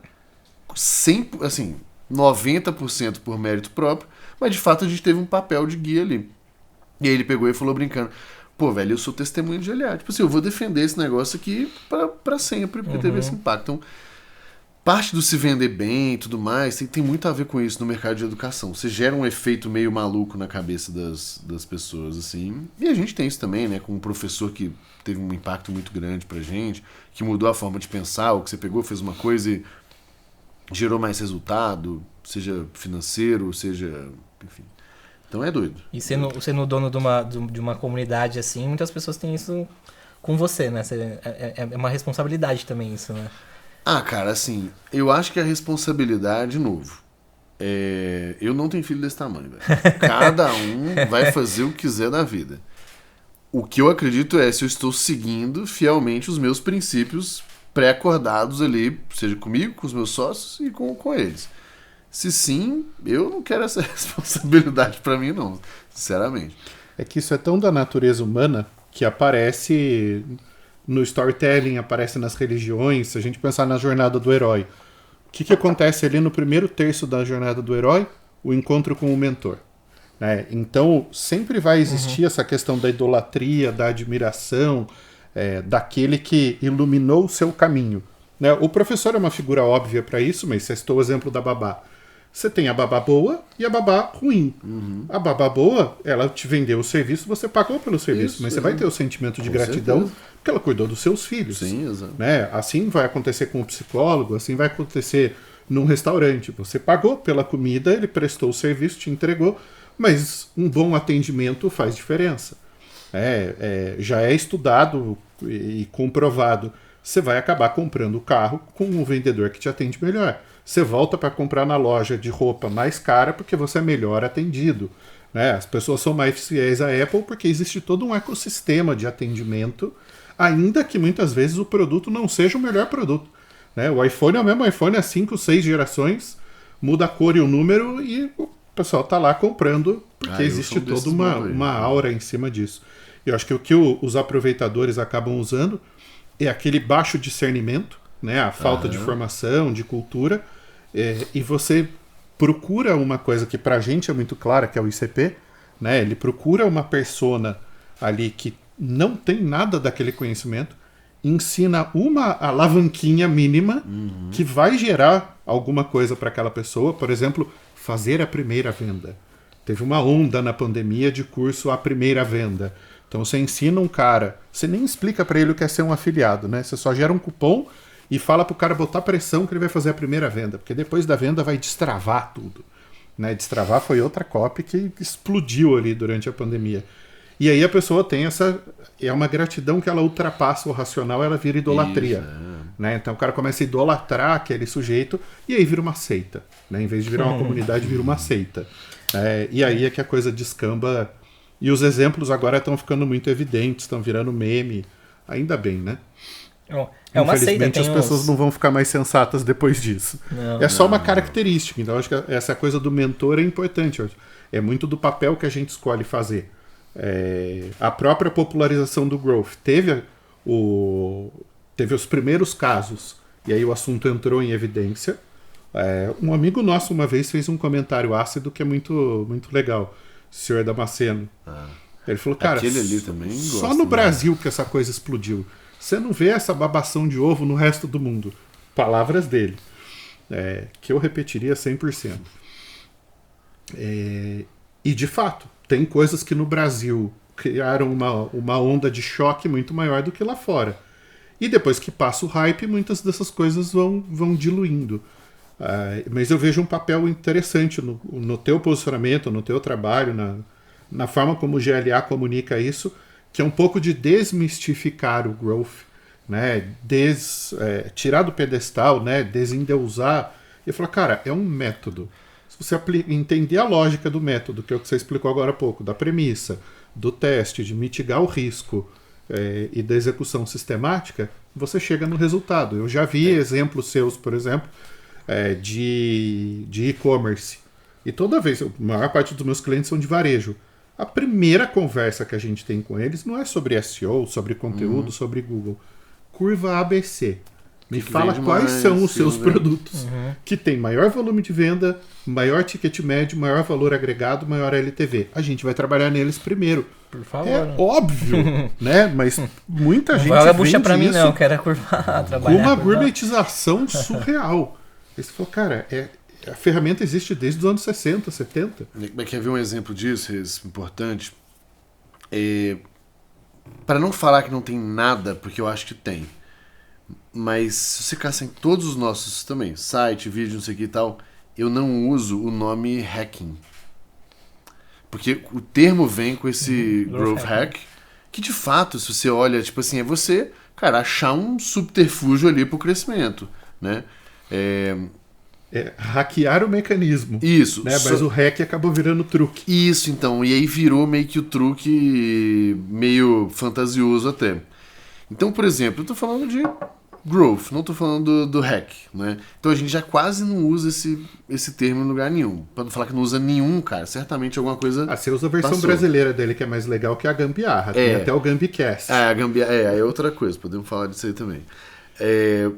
100%, assim, 90% por mérito próprio, mas de fato a gente teve um papel de guia ali. E aí ele pegou e falou brincando, pô, velho, eu sou testemunho de GLA. Tipo assim, eu vou defender esse negócio aqui pra sempre, porque teve esse impacto. Então, parte do se vender bem e tudo mais tem muito a ver com isso no mercado de educação. Você gera um efeito meio maluco na cabeça das pessoas, assim. E a gente tem isso também, né? Com um professor que teve um impacto muito grande pra gente, que mudou a forma de pensar, ou que você pegou, fez uma coisa e gerou mais resultado, seja financeiro, seja... enfim. Então é doido. E sendo dono de uma comunidade assim, muitas pessoas têm isso com você, né? É uma responsabilidade também isso, né? Ah, cara, assim, eu acho que a responsabilidade, de novo, eu não tenho filho desse tamanho, velho. Cada um vai fazer o que quiser da vida. O que eu acredito se eu estou seguindo fielmente os meus princípios pré-acordados ali, seja comigo, com os meus sócios e com eles. Se sim, eu não quero essa responsabilidade pra mim, não, sinceramente. É que isso é tão da natureza humana que aparece no storytelling, aparece nas religiões. Se a gente pensar na jornada do herói, o que acontece ali no primeiro terço da jornada do herói? O encontro com o mentor. Né? Então, sempre vai existir essa questão da idolatria, da admiração, daquele que iluminou o seu caminho. Né? O professor é uma figura óbvia para isso, mas você citou o exemplo da babá. Você tem a babá boa e a babá ruim. A babá boa, ela te vendeu o serviço, você pagou pelo serviço, mas você vai ter o sentimento de gratidão certeza. Porque ela cuidou dos seus filhos. Sim, exato. Né? Assim vai acontecer com o psicólogo, assim vai acontecer num restaurante. Você pagou pela comida, ele prestou o serviço, te entregou, mas um bom atendimento faz diferença. Já é estudado e comprovado. Você vai acabar comprando o carro com um vendedor que te atende melhor. Você volta para comprar na loja de roupa mais cara porque você é melhor atendido. Né? As pessoas são mais fiéis à Apple porque existe todo um ecossistema de atendimento, ainda que muitas vezes o produto não seja o melhor produto. Né? O iPhone é o mesmo iPhone há 5, 6 gerações, muda a cor e o número e o pessoal está lá comprando porque existe toda uma aura em cima disso. Eu acho que o que os aproveitadores acabam usando é aquele baixo discernimento, né? A falta de formação, de cultura, e você procura uma coisa que pra gente é muito clara, que é o ICP, né? Ele procura uma persona ali que não tem nada daquele conhecimento, ensina uma alavanquinha mínima que vai gerar alguma coisa para aquela pessoa, por exemplo, fazer a primeira venda. Teve uma onda na pandemia de curso à primeira venda. Então você ensina um cara, você nem explica para ele o que é ser um afiliado, né? Você só gera um cupom e fala pro cara botar pressão que ele vai fazer a primeira venda, porque depois da venda vai destravar tudo. Né? Destravar foi outra copy que explodiu ali durante a pandemia. E aí a pessoa tem uma gratidão que ela ultrapassa o racional, ela vira idolatria. Isso, né? Então o cara começa a idolatrar aquele sujeito e aí vira uma seita. Né? Em vez de virar uma comunidade, vira uma seita. E aí é que a coisa descamba. E os exemplos agora estão ficando muito evidentes, estão virando meme. Ainda bem, né? Uma seita. Infelizmente as pessoas não vão ficar mais sensatas depois disso. Só uma característica. Então acho que essa coisa do mentor é importante. É muito do papel que a gente escolhe fazer. A própria popularização do growth teve teve os primeiros casos, e aí o assunto entrou em evidência. Um amigo nosso uma vez fez um comentário ácido que é muito, muito legal, o senhor Damasceno. Ele falou, cara, Aquele ali também só gosta, no né? Brasil que essa coisa explodiu. Você não vê essa babação de ovo no resto do mundo. Palavras dele. Que eu repetiria 100%. E de fato, tem coisas que no Brasil criaram uma onda de choque muito maior do que lá fora. E depois que passa o hype, muitas dessas coisas vão diluindo. Mas eu vejo um papel interessante no teu posicionamento, no teu trabalho, na forma como o GLA comunica isso, que é um pouco de desmistificar o growth, né? Tirar do pedestal, né? Desendeusar e falar, cara, é um método. Se você entender a lógica do método, que é o que você explicou agora há pouco, da premissa, do teste, de mitigar o risco e da execução sistemática, você chega no resultado. Eu já vi exemplos seus, por exemplo, de e-commerce. E toda vez, a maior parte dos meus clientes são de varejo. A primeira conversa que a gente tem com eles não é sobre SEO, sobre conteúdo, sobre Google. Curva ABC. Me fala quais são os seus produtos que tem maior volume de venda, maior ticket médio, maior valor agregado, maior LTV. A gente vai trabalhar neles primeiro. Por favor. É óbvio, né? Mas muita gente Não bucha pra mim isso não, quero curvar, com trabalhar. uma gourmetização surreal. Aí você falou, cara, a ferramenta existe desde os anos 60, 70. Quer ver um exemplo disso, importante? Para não falar que não tem nada, porque eu acho que tem. Mas se você caça em todos os nossos também, site, vídeo, não sei o que e tal, eu não uso o nome hacking. Porque o termo vem com esse growth hack, que de fato, se você olha, tipo assim, é você, cara, achar um subterfúgio ali pro crescimento, né? Hackear o mecanismo. Isso. Né? Mas o hack acabou virando truque. Isso, então. E aí virou meio que o truque meio fantasioso até. Então, por exemplo, eu tô falando de growth, não tô falando do hack, né? Então a gente já quase não usa esse termo em lugar nenhum. Pra não falar que não usa nenhum, cara, certamente alguma coisa você usa a versão passou. brasileira dele, que é mais legal que a gambiarra. Tem até o Gambicast. A gambiarra é outra coisa, podemos falar disso aí também.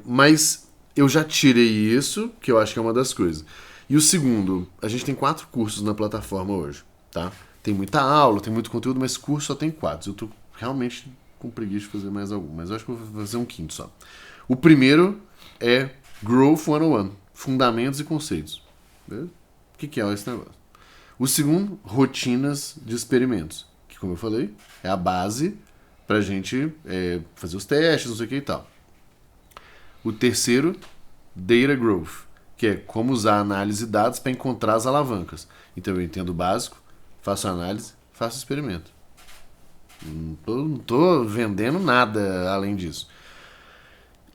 Mas eu já tirei isso, que eu acho que é uma das coisas. E o segundo, a gente tem 4 cursos na plataforma hoje, tá? Tem muita aula, tem muito conteúdo, mas curso só tem 4. Eu tô realmente com preguiça de fazer mais algum, mas eu acho que eu vou fazer um quinto só. O primeiro é Growth 101, Fundamentos e Conceitos. O que é esse negócio? O segundo, Rotinas de Experimentos, que, como eu falei, é a base pra gente fazer os testes, não sei o que e tal. O terceiro, Data Growth, que é como usar a análise de dados para encontrar as alavancas. Então eu entendo o básico, faço análise, faço experimento. Não tô vendendo nada além disso.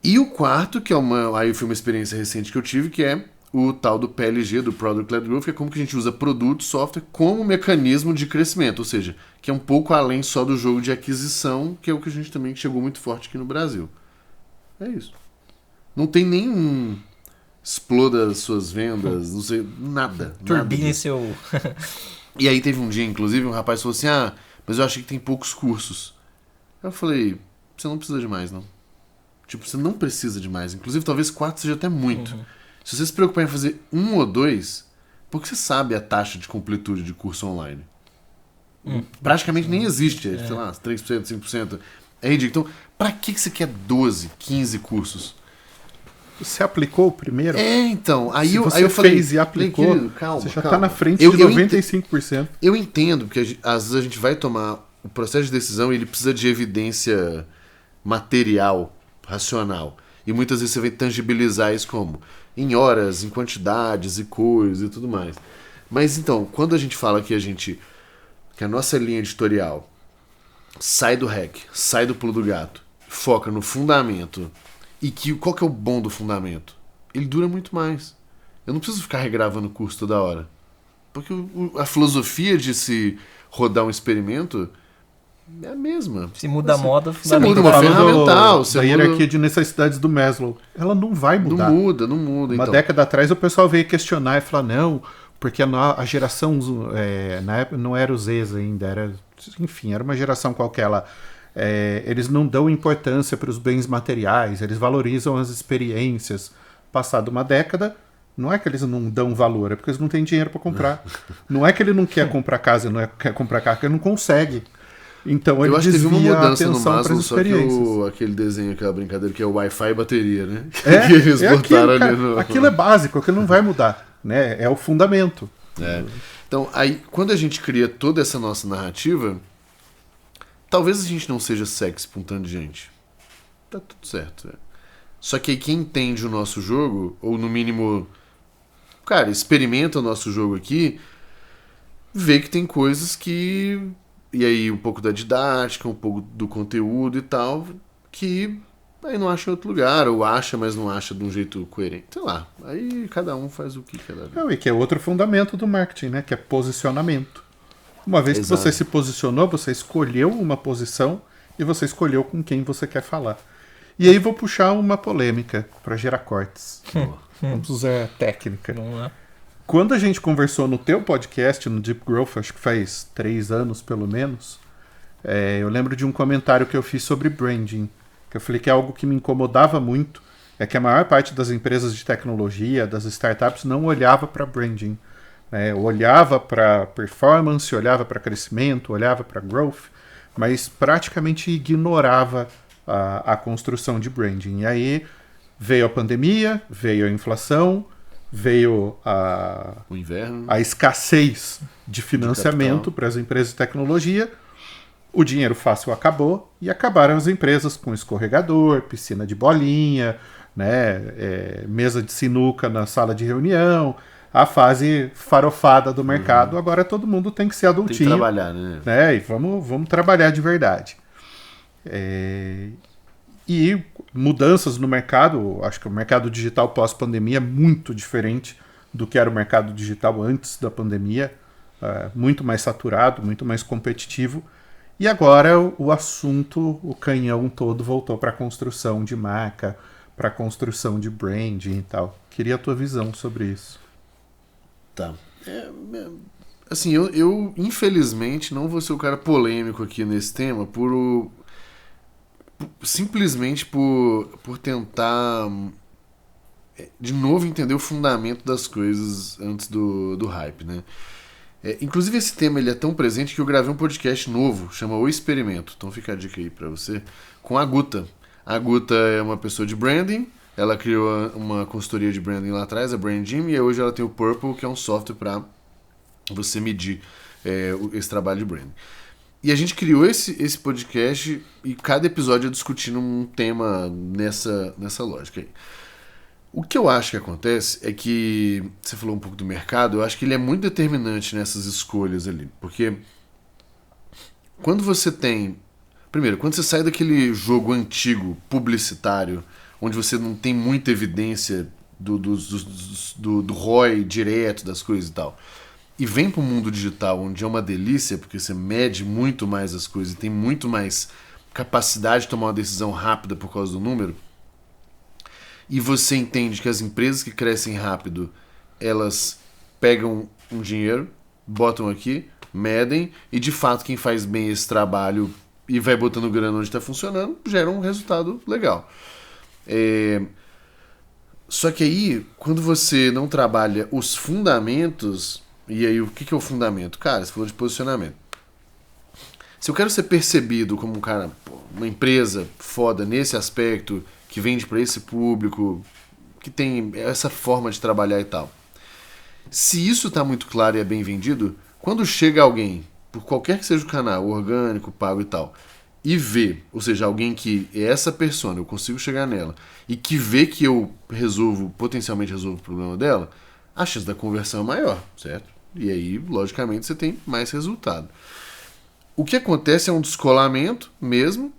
E o quarto, que aí foi uma experiência recente que eu tive, que é o tal do PLG, do Product Led Growth, que é como que a gente usa produto, software, como mecanismo de crescimento. Ou seja, que é um pouco além só do jogo de aquisição, que é o que a gente também chegou muito forte aqui no Brasil. É isso. Não tem nenhum exploda suas vendas, não sei, nada. Turbine seu... E aí teve um dia, inclusive, um rapaz falou assim, mas eu achei que tem poucos cursos. Eu falei, você não precisa de mais, não. Tipo, você não precisa de mais. Inclusive, talvez 4 seja até muito. Se você se preocupar em fazer 1 ou 2, porque você sabe a taxa de completude de curso online. Praticamente nem existe. Sei lá, 3%, 5%. É ridículo. Então, pra que você quer 12, 15 cursos? Você aplicou o primeiro? Então. Aí Se eu você falei, fez e aplicou, querido, calma, você já calma. tá na frente de 95%. Eu entendo, porque às vezes a gente vai tomar o processo de decisão e ele precisa de evidência material, racional. E muitas vezes você vai tangibilizar isso como? Em horas, em quantidades e coisas e tudo mais. Mas então, quando a gente fala que a nossa linha editorial sai do hack, sai do pulo do gato, foca no fundamento, e qual que é o bom do fundamento? Ele dura muito mais. Eu não preciso ficar regravando o curso toda hora. Porque a filosofia de se rodar um experimento é a mesma. Se muda a moda, você muda uma ferramental. A hierarquia de necessidades do Maslow. Ela não vai mudar. Não muda. Uma década atrás o pessoal veio questionar e falar, não, porque a geração, na época não era o Zs ainda, enfim, era uma geração qualquer lá. eles não dão importância para os bens materiais, eles valorizam as experiências. Passada uma década, não é que eles não dão valor, é porque eles não têm dinheiro para comprar. Não é que ele não quer comprar casa, não é que quer comprar carro, que ele não consegue. Então ele Eu acho que teve uma desvia a mudança no atenção para as Maslow, só que experiências. aquele desenho, aquela brincadeira que é o Wi-Fi e bateria, né? É, que eles é botaram aquilo, cara, ali no... aquilo é básico, aquilo não vai mudar, né? É o fundamento. É. Então, aí, quando a gente cria toda essa nossa narrativa, talvez a gente não seja sexy pra um tanto de gente. Tá tudo certo. Só que aí quem entende o nosso jogo, ou no mínimo, cara, experimenta o nosso jogo aqui, vê que tem coisas que... E aí um pouco da didática, um pouco do conteúdo e tal, que aí não acha em outro lugar, ou acha, mas não acha de um jeito coerente. Sei lá, aí cada um faz o que quer da vida. E que é outro fundamento do marketing, né? Que é posicionamento. Uma vez Exato. que você se posicionou, você escolheu uma posição e você escolheu com quem você quer falar. E aí vou puxar uma polêmica para gerar cortes. Vamos usar a técnica. Vamos lá. Quando a gente conversou no teu podcast, no Deep Growth, acho que faz 3 anos pelo menos, eu lembro de um comentário que eu fiz sobre branding, que eu falei que é algo que me incomodava muito, é que a maior parte das empresas de tecnologia, das startups, não olhava para branding. Olhava para performance, olhava para crescimento, olhava para growth, mas praticamente ignorava a construção de branding. E aí veio a pandemia, veio a inflação, veio O inverno. a escassez de financiamento para as empresas de tecnologia, o dinheiro fácil acabou e acabaram as empresas com escorregador, piscina de bolinha, mesa de sinuca na sala de reunião, a fase farofada do mercado. Agora todo mundo tem que ser adultinho. Tem que trabalhar, né? E vamos trabalhar de verdade. E mudanças no mercado, acho que o mercado digital pós-pandemia é muito diferente do que era o mercado digital antes da pandemia, muito mais saturado, muito mais competitivo. E agora o assunto, o canhão todo voltou para a construção de marca, para a construção de branding e tal. Queria a tua visão sobre isso. Tá. Assim, eu infelizmente não vou ser o cara polêmico aqui nesse tema simplesmente por tentar de novo entender o fundamento das coisas antes do hype, né? Inclusive esse tema ele é tão presente que eu gravei um podcast novo, chama O Experimento, então fica a dica aí pra você, com a Guta. A Guta é uma pessoa de branding, ela criou uma consultoria de branding lá atrás, a Brand Gym, e hoje ela tem o Purple, que é um software para você medir esse trabalho de branding. E a gente criou esse podcast e cada episódio é discutindo um tema nessa lógica aí. O que eu acho que acontece é que, você falou um pouco do mercado, eu acho que ele é muito determinante nessas escolhas ali. Porque quando você quando você sai daquele jogo antigo, publicitário, onde você não tem muita evidência do ROI direto das coisas e tal, e vem para o mundo digital, onde é uma delícia, porque você mede muito mais as coisas e tem muito mais capacidade de tomar uma decisão rápida por causa do número, e você entende que as empresas que crescem rápido, elas pegam um dinheiro, botam aqui, medem, e de fato quem faz bem esse trabalho e vai botando grana onde está funcionando, gera um resultado legal. Só que aí, quando você não trabalha os fundamentos, e aí o que é o fundamento? Cara, você falou de posicionamento. Se eu quero ser percebido como um cara, uma empresa foda nesse aspecto, que vende para esse público, que tem essa forma de trabalhar e tal. Se isso está muito claro e é bem vendido, quando chega alguém, por qualquer que seja o canal, orgânico, pago e tal, e vê, ou seja, alguém que é essa persona, eu consigo chegar nela, e que vê que eu potencialmente resolvo o problema dela, a chance da conversão é maior, certo? E aí, logicamente, você tem mais resultado. O que acontece é um descolamento mesmo,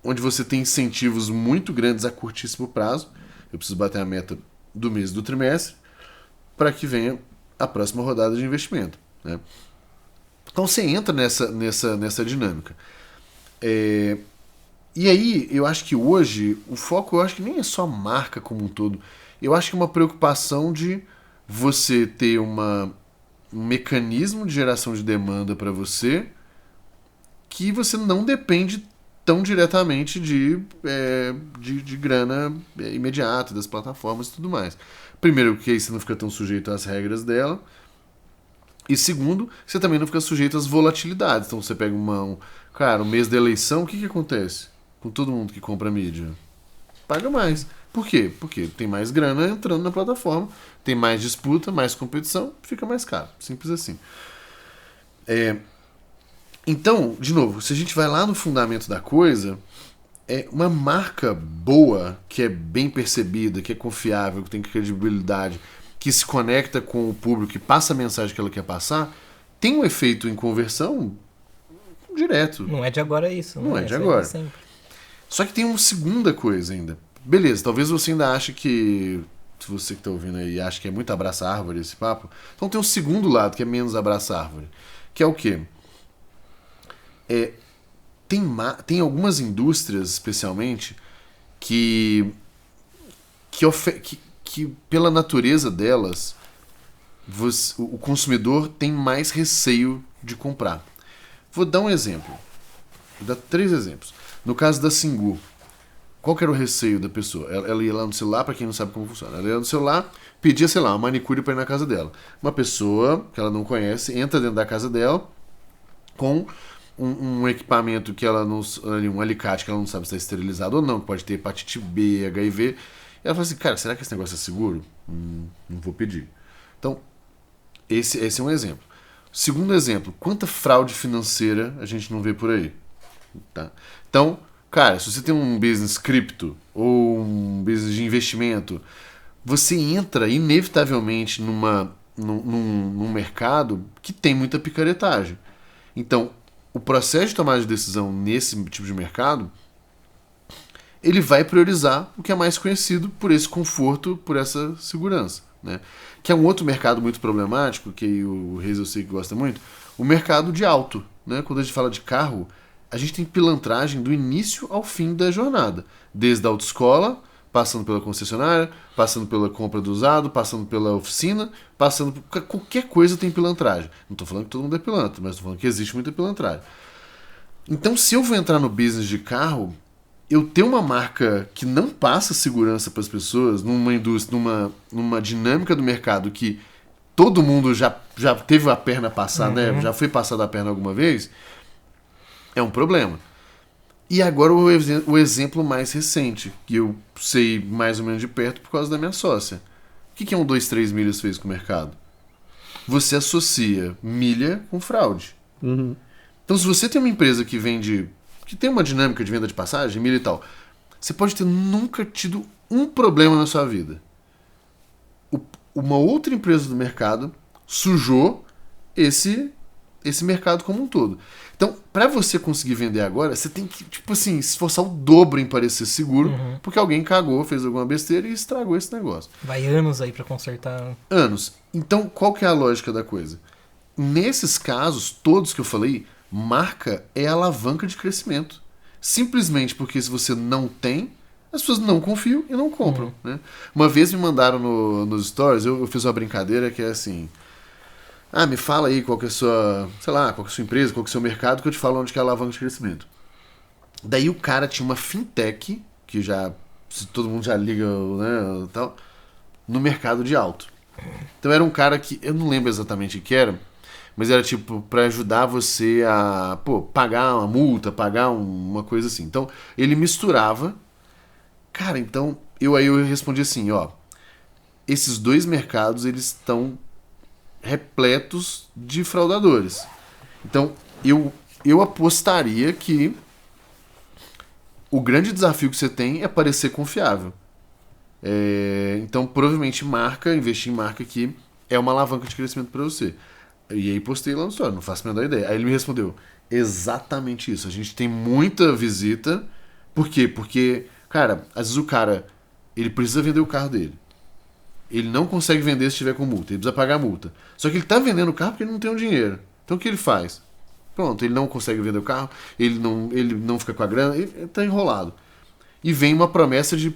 onde você tem incentivos muito grandes a curtíssimo prazo. Eu preciso bater a meta do mês do trimestre para que venha a próxima rodada de investimento, né? Então você entra nessa dinâmica. E aí, eu acho que hoje, o foco, eu acho que nem é só marca como um todo. Eu acho que é uma preocupação de você ter um mecanismo de geração de demanda para você que você não depende tão diretamente de grana imediata das plataformas e tudo mais. Primeiro, que aí você não fica tão sujeito às regras dela. E segundo, você também não fica sujeito às volatilidades. Então você pega um mês da eleição, o que acontece com todo mundo que compra mídia? Paga mais. Por quê? Porque tem mais grana entrando na plataforma, tem mais disputa, mais competição, fica mais caro. Simples assim. Então, de novo, se a gente vai lá no fundamento da coisa, é uma marca boa, que é bem percebida, que é confiável, que tem credibilidade, que se conecta com o público, que passa a mensagem que ela quer passar, tem um efeito em conversão direto. Não é de agora isso. Não é de Isso agora. de sempre. Só que tem uma segunda coisa ainda. Beleza, talvez você ainda ache que... Se você que está ouvindo aí acha que é muito abraça-árvore esse papo, então tem um segundo lado que é menos abraça-árvore. Que é o quê? Tem algumas indústrias, especialmente, que pela natureza delas, o consumidor tem mais receio de comprar. Vou dar um exemplo. Vou dar 3 exemplos. No caso da Singu, qual que era o receio da pessoa? Ela ia lá no celular, para quem não sabe como funciona. Ela ia no celular, pedia, sei lá, uma manicure para ir na casa dela. Uma pessoa que ela não conhece entra dentro da casa dela com um equipamento que ela não... Um alicate que ela não sabe se está esterilizado ou não, que pode ter hepatite B, HIV. E ela fala assim, cara, será que esse negócio é seguro? Não vou pedir. Então, esse é um exemplo. Segundo exemplo, quanta fraude financeira a gente não vê por aí? Tá? Então, cara, se você tem um business cripto ou um business de investimento, você entra inevitavelmente num mercado que tem muita picaretagem. Então, o processo de tomada de decisão nesse tipo de mercado, ele vai priorizar o que é mais conhecido por esse conforto, por essa segurança. Né? Que é um outro mercado muito problemático, que o Reis eu sei que gosta muito, o mercado de auto. Né? Quando a gente fala de carro, a gente tem pilantragem do início ao fim da jornada. Desde a autoescola, passando pela concessionária, passando pela compra do usado, passando pela oficina, passando por qualquer coisa tem pilantragem. Não estou falando que todo mundo é pilantra, mas estou falando que existe muita pilantragem. Então, se eu vou entrar no business de carro, eu ter uma marca que não passa segurança para as pessoas, numa indústria, numa dinâmica do mercado que todo mundo já teve a perna passada, né? Já foi passada a perna alguma vez, é um problema. E agora o exemplo mais recente, que eu sei mais ou menos de perto por causa da minha sócia. O que um 2-3 milhas fez com o mercado? Você associa milha com fraude. Uhum. Então, se você tem uma empresa que tem uma dinâmica de venda de passagem, milha e tal, você pode ter nunca tido um problema na sua vida. Uma outra empresa do mercado sujou esse mercado como um todo. Então, para você conseguir vender agora, você tem que, se esforçar o dobro em parecer seguro, porque alguém cagou, fez alguma besteira e estragou esse negócio. Vai anos aí para consertar. Anos. Então, qual que é a lógica da coisa? Nesses casos, todos que eu falei, marca é alavanca de crescimento. Simplesmente porque se você não tem, as pessoas não confiam e não compram. Né? Uma vez me mandaram nos stories, eu fiz uma brincadeira que é assim... me fala aí qual que é a sua, qual que é a sua empresa, qual que é o seu mercado, que eu te falo onde que é a alavanca de crescimento. Daí o cara tinha uma fintech, que todo mundo já liga, né, tal, no mercado de auto. Então era um cara que, eu não lembro exatamente o que era, mas era tipo para ajudar você a pagar uma multa, pagar uma coisa assim. Então ele misturava. Cara, então eu respondi assim, esses 2 mercados eles estão repletos de fraudadores. Então, eu apostaria que o grande desafio que você tem é parecer confiável. Então, provavelmente, investir em marca aqui é uma alavanca de crescimento para você. E aí postei lá no story, não faço a menor ideia. Aí ele me respondeu, exatamente isso. A gente tem muita visita. Por quê? Porque, cara, às vezes o cara, ele precisa vender o carro dele. Ele não consegue vender se estiver com multa. Ele precisa pagar a multa. Só que ele está vendendo o carro porque ele não tem o dinheiro. Então o que ele faz? Pronto, ele não consegue vender o carro, ele não fica com a grana, ele está enrolado. E vem uma promessa de,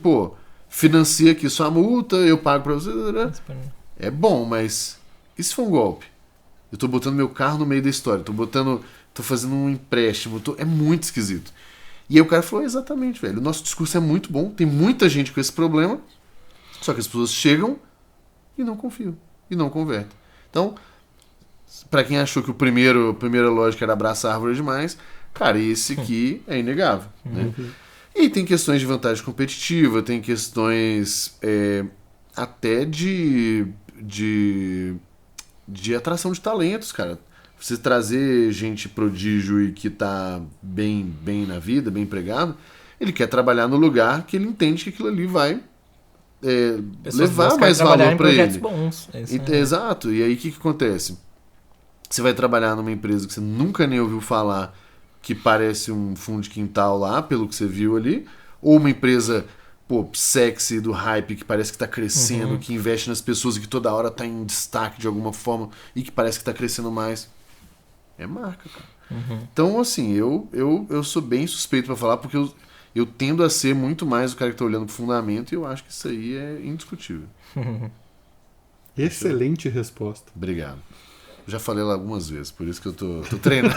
financia aqui sua multa, eu pago para você. É bom, mas e se for um golpe? Eu estou botando meu carro no meio da história, estou fazendo um empréstimo, é muito esquisito. E aí o cara falou, exatamente, velho, o nosso discurso é muito bom, tem muita gente com esse problema, só que as pessoas chegam e não confiam, e não convertem. Então, pra quem achou que a primeira lógica era abraçar a árvore demais, cara, esse aqui é inegável, né? E tem questões de vantagem competitiva, tem questões até de atração de talentos, cara. Você trazer gente prodígio e que tá bem na vida, bem empregado, ele quer trabalhar no lugar que ele entende que aquilo ali vai levar mais valor para ele. Bons, Exato. E aí o que acontece? Você vai trabalhar numa empresa que você nunca nem ouviu falar, que parece um fundo de quintal lá, pelo que você viu ali, ou uma empresa sexy do hype, que parece que está crescendo, que investe nas pessoas e que toda hora está em destaque de alguma forma e que parece que está crescendo mais. É marca, cara. Então, assim, eu sou bem suspeito para falar, porque eu tendo a ser muito mais o cara que está olhando pro fundamento, e eu acho que isso aí é indiscutível. Excelente resposta. Obrigado. Já falei lá algumas vezes, por isso que eu tô treinando.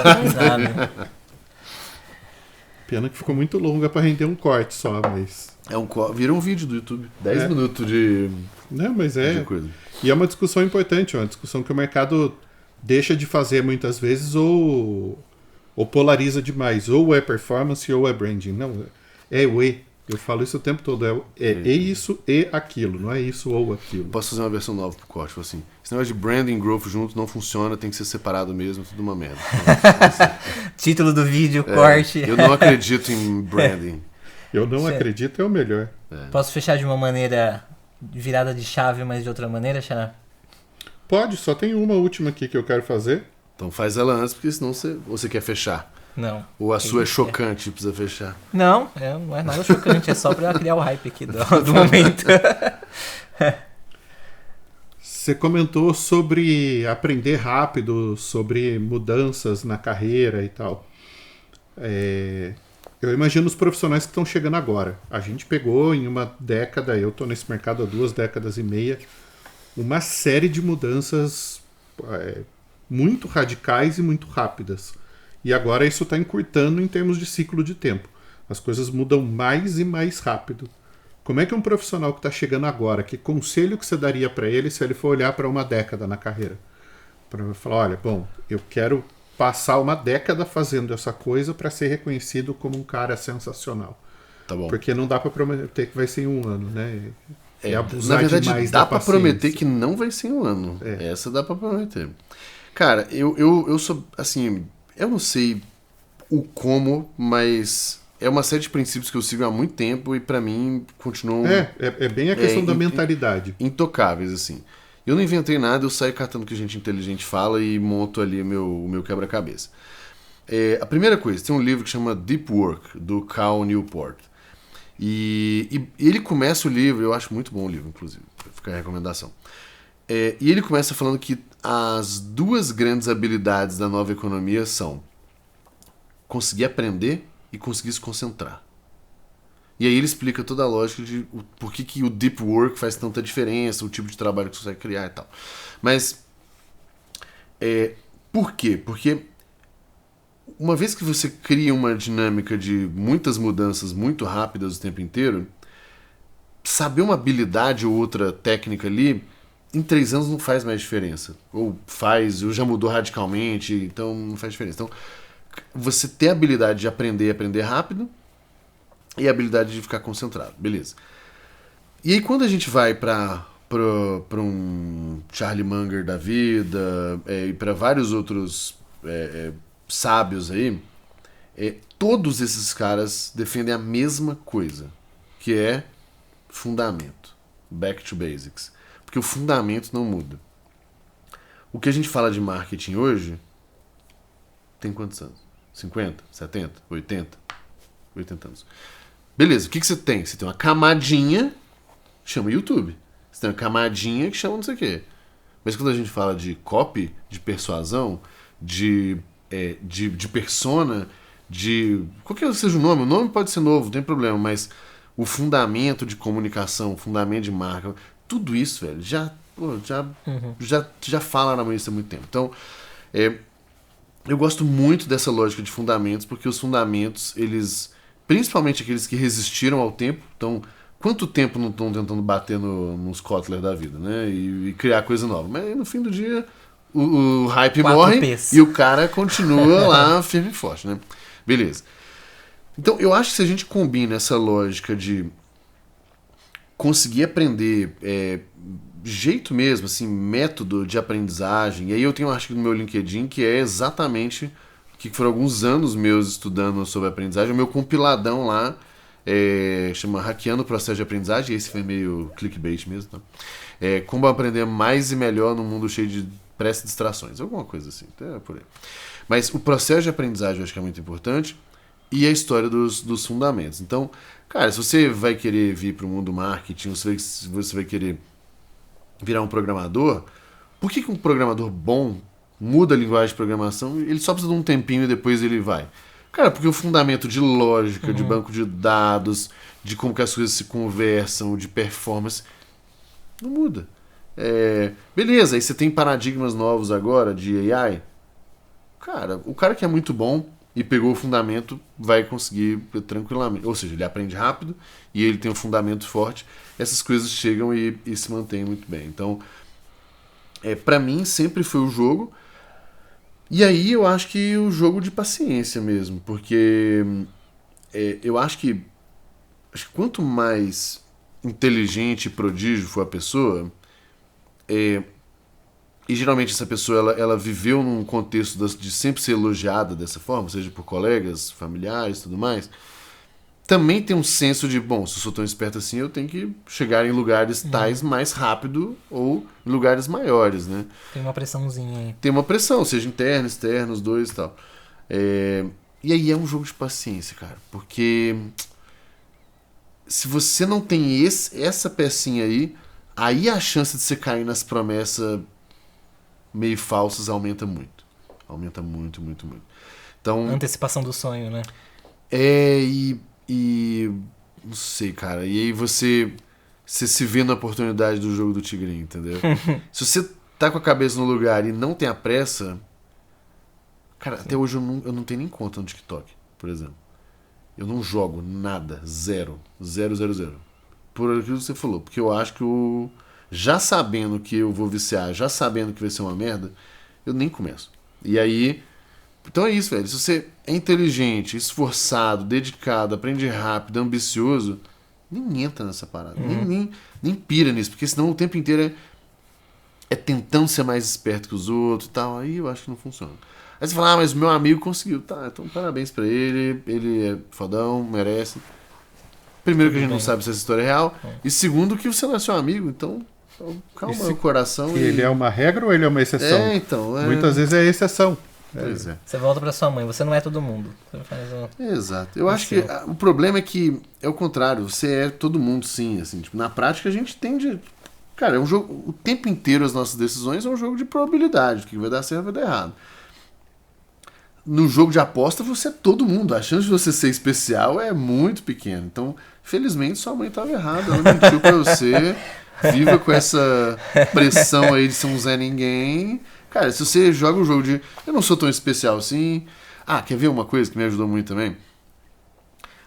Pena que ficou muito longa para render um corte só, mas... Vira um vídeo do YouTube. 10 minutos de... Não, mas de coisa. E é uma discussão importante, uma discussão que o mercado deixa de fazer muitas vezes ou polariza demais. Ou é performance ou é branding. Não, é o E. Eu falo isso o tempo todo. É isso e aquilo, não é isso ou aquilo. Posso fazer uma versão nova pro corte? Assim, esse negócio de branding e growth junto não funciona, tem que ser separado mesmo, tudo uma merda. Título do vídeo, corte. Eu não acredito em branding. Eu não acredito, é o melhor. Posso fechar de uma maneira virada de chave, mas de outra maneira, Xará? Pode, só tem uma última aqui que eu quero fazer. Então faz ela antes, porque senão você quer fechar. Não. Ou a sua é chocante e precisa fechar. Não é nada chocante, é só pra criar o hype aqui do momento. Você comentou sobre aprender rápido, sobre mudanças na carreira e tal. Eu imagino os profissionais que estão chegando agora. A gente pegou em uma década, eu estou nesse mercado há 2 décadas e meia, uma série de mudanças muito radicais e muito rápidas. E agora isso está encurtando em termos de ciclo de tempo. As coisas mudam mais e mais rápido. Como é que um profissional que está chegando agora, que conselho que você daria para ele se ele for olhar para uma década na carreira? Para falar, olha, bom, eu quero passar uma década fazendo essa coisa para ser reconhecido como um cara sensacional. Tá bom. Porque não dá para prometer que vai ser em 1 ano, né? Na verdade, dá para prometer que não vai ser em 1 ano. Essa dá para prometer. Cara, eu sou, assim, eu não sei o como, mas é uma série de princípios que eu sigo há muito tempo e pra mim continuam... É bem a questão da mentalidade. Intocáveis, assim. Eu não inventei nada, eu saio catando o que gente inteligente fala e monto ali o meu quebra-cabeça. A primeira coisa, tem um livro que chama Deep Work, do Cal Newport. E ele começa o livro, eu acho muito bom o livro, inclusive, fica a recomendação. E ele começa falando que as 2 grandes habilidades da nova economia são conseguir aprender e conseguir se concentrar. E aí ele explica toda a lógica de por que o deep work faz tanta diferença, o tipo de trabalho que você vai criar e tal. Mas, por quê? Porque uma vez que você cria uma dinâmica de muitas mudanças muito rápidas o tempo inteiro, saber uma habilidade ou outra técnica ali, em 3 anos não faz mais diferença. Ou já mudou radicalmente, então não faz diferença. Então, você ter a habilidade de aprender rápido e a habilidade de ficar concentrado. Beleza. E aí quando a gente vai para um Charlie Munger da vida e para vários outros sábios aí, todos esses caras defendem a mesma coisa, que é fundamento. Back to basics. Porque o fundamento não muda. O que a gente fala de marketing hoje tem quantos anos? 50? 70? 80? 80 anos. Beleza, o que você tem? Você tem uma camadinha que chama YouTube. Você tem uma camadinha que chama não sei o quê. Mas quando a gente fala de copy, de persuasão, de persona, de qualquer seja o nome pode ser novo, não tem problema, mas o fundamento de comunicação, o fundamento de marca, tudo isso, velho, já fala na mente há muito tempo. Então, eu gosto muito dessa lógica de fundamentos, porque os fundamentos, eles principalmente aqueles que resistiram ao tempo. Então, quanto tempo não estão tentando bater nos Kotler da vida, né? E criar coisa nova. Mas no fim do dia, o hype 4 morre Ps. e o cara continua lá firme e forte, né? Beleza. Então, eu acho que se a gente combina essa lógica de conseguir aprender jeito mesmo, assim, método de aprendizagem, e aí eu tenho um artigo no meu LinkedIn que é exatamente que foram alguns anos meus estudando sobre aprendizagem, o meu compiladão lá chama Hackeando o Processo de Aprendizagem, esse foi meio clickbait mesmo, tá? Como aprender mais e melhor num mundo cheio de pressa e distrações, alguma coisa assim, por aí. Mas o processo de aprendizagem eu acho que é muito importante, e a história dos fundamentos. Então, cara, se você vai querer vir para o mundo do marketing, se você vai querer virar um programador, por que um programador bom muda a linguagem de programação? Ele só precisa de um tempinho e depois ele vai. Cara, porque o fundamento de lógica, de banco de dados, de como que as coisas se conversam, de performance, não muda. Beleza, aí você tem paradigmas novos agora de AI. Cara, o cara que é muito bom e pegou o fundamento vai conseguir tranquilamente. Ou seja, ele aprende rápido e ele tem um fundamento forte. Essas coisas chegam e se mantêm muito bem. Então, pra mim, sempre foi o jogo. E aí eu acho que o jogo de paciência mesmo. Porque eu acho que quanto mais inteligente e prodígio for a pessoa, e geralmente essa pessoa ela viveu num contexto de sempre ser elogiada dessa forma, seja por colegas, familiares e tudo mais, também tem um senso de, bom, se eu sou tão esperto assim, eu tenho que chegar em lugares tais mais rápido ou em lugares maiores, né? Tem uma pressãozinha aí. Tem uma pressão, seja interna, externa, os dois e tal. E aí é um jogo de paciência, cara, porque se você não tem essa pecinha aí a chance de você cair nas promessas meio falsas aumenta muito. Aumenta muito, muito, muito. Então, Antecipação do sonho, né? E não sei, cara. E aí você se vê na oportunidade do jogo do Tigrinho, entendeu? Se você tá com a cabeça no lugar e não tem a pressa, cara, até hoje eu não tenho nem conta no TikTok, por exemplo. Eu não jogo nada, zero, zero, zero, zero. Por aquilo que você falou, porque eu acho que já sabendo que eu vou viciar, já sabendo que vai ser uma merda, eu nem começo. E aí, então é isso, velho. Se você é inteligente, esforçado, dedicado, aprende rápido, ambicioso, nem entra nessa parada. Nem pira nisso, porque senão o tempo inteiro é tentando ser mais esperto que os outros e tal. Aí eu acho que não funciona. Aí você fala, mas meu amigo conseguiu. Tá, então parabéns pra ele. Ele é fodão, merece. Primeiro que a gente não sabe se essa história é real. E segundo que você não é seu amigo, então calma o coração. Ele é uma regra ou ele é uma exceção? Então. Muitas vezes é exceção. Pois é. Você volta pra sua mãe, você não é todo mundo. Você faz Exato. Eu acho que o problema é que é o contrário, você é todo mundo sim, assim, tipo, na prática a gente tende. Cara, é um jogo. O tempo inteiro as nossas decisões é um jogo de probabilidade, o que vai dar certo vai dar errado. No jogo de aposta você é todo mundo, a chance de você ser especial é muito pequena. Então, felizmente sua mãe estava errada, ela mentiu pra você. Viva com essa pressão aí de ser um Zé Ninguém. Cara, se você joga um jogo de eu não sou tão especial assim. Quer ver uma coisa que me ajudou muito também?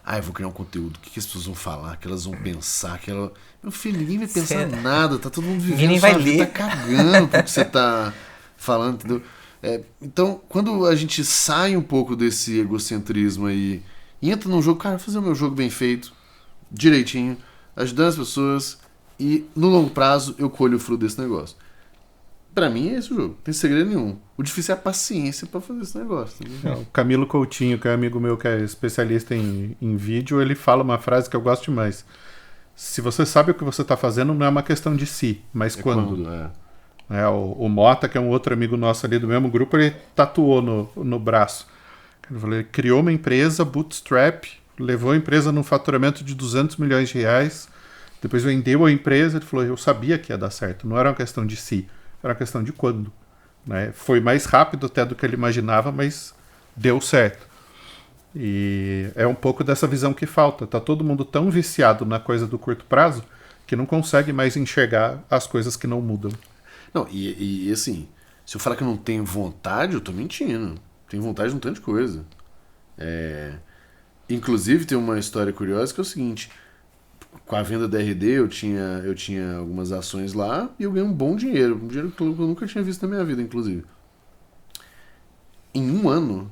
Eu vou criar um conteúdo. O que as pessoas vão falar? Que elas vão pensar? Meu filho, ninguém vai pensar nada. Tá todo mundo vivendo nem sua vai vida, ler. tá cagando pro que você tá falando, entendeu? Então, quando a gente sai um pouco desse egocentrismo aí e entra num jogo, cara, fazer o meu jogo bem feito, direitinho, ajudando as pessoas e no longo prazo eu colho o fruto desse negócio. Pra mim é esse o jogo, não tem segredo nenhum. O difícil é a paciência pra fazer esse negócio. Entendeu? O Camilo Coutinho, que é amigo meu que é especialista em vídeo, ele fala uma frase que eu gosto demais. Se você sabe o que você tá fazendo, não é uma questão de si, mas quando. O Mota, que é um outro amigo nosso ali do mesmo grupo, ele tatuou no braço. Ele criou uma empresa, bootstrap, levou a empresa num faturamento de 200 milhões de reais, depois vendeu a empresa, ele falou, eu sabia que ia dar certo, não era uma questão de si, era uma questão de quando. Né? Foi mais rápido até do que ele imaginava, mas deu certo. E é um pouco dessa visão que falta. Tá todo mundo tão viciado na coisa do curto prazo que não consegue mais enxergar as coisas que não mudam. Não, e assim, se eu falar que eu não tenho vontade, eu tô mentindo. Tenho vontade de um tanto de coisa. Inclusive, tem uma história curiosa que é o seguinte: com a venda da RD, eu tinha algumas ações lá e eu ganhei um bom dinheiro. Um dinheiro que eu nunca tinha visto na minha vida, inclusive. Em um ano,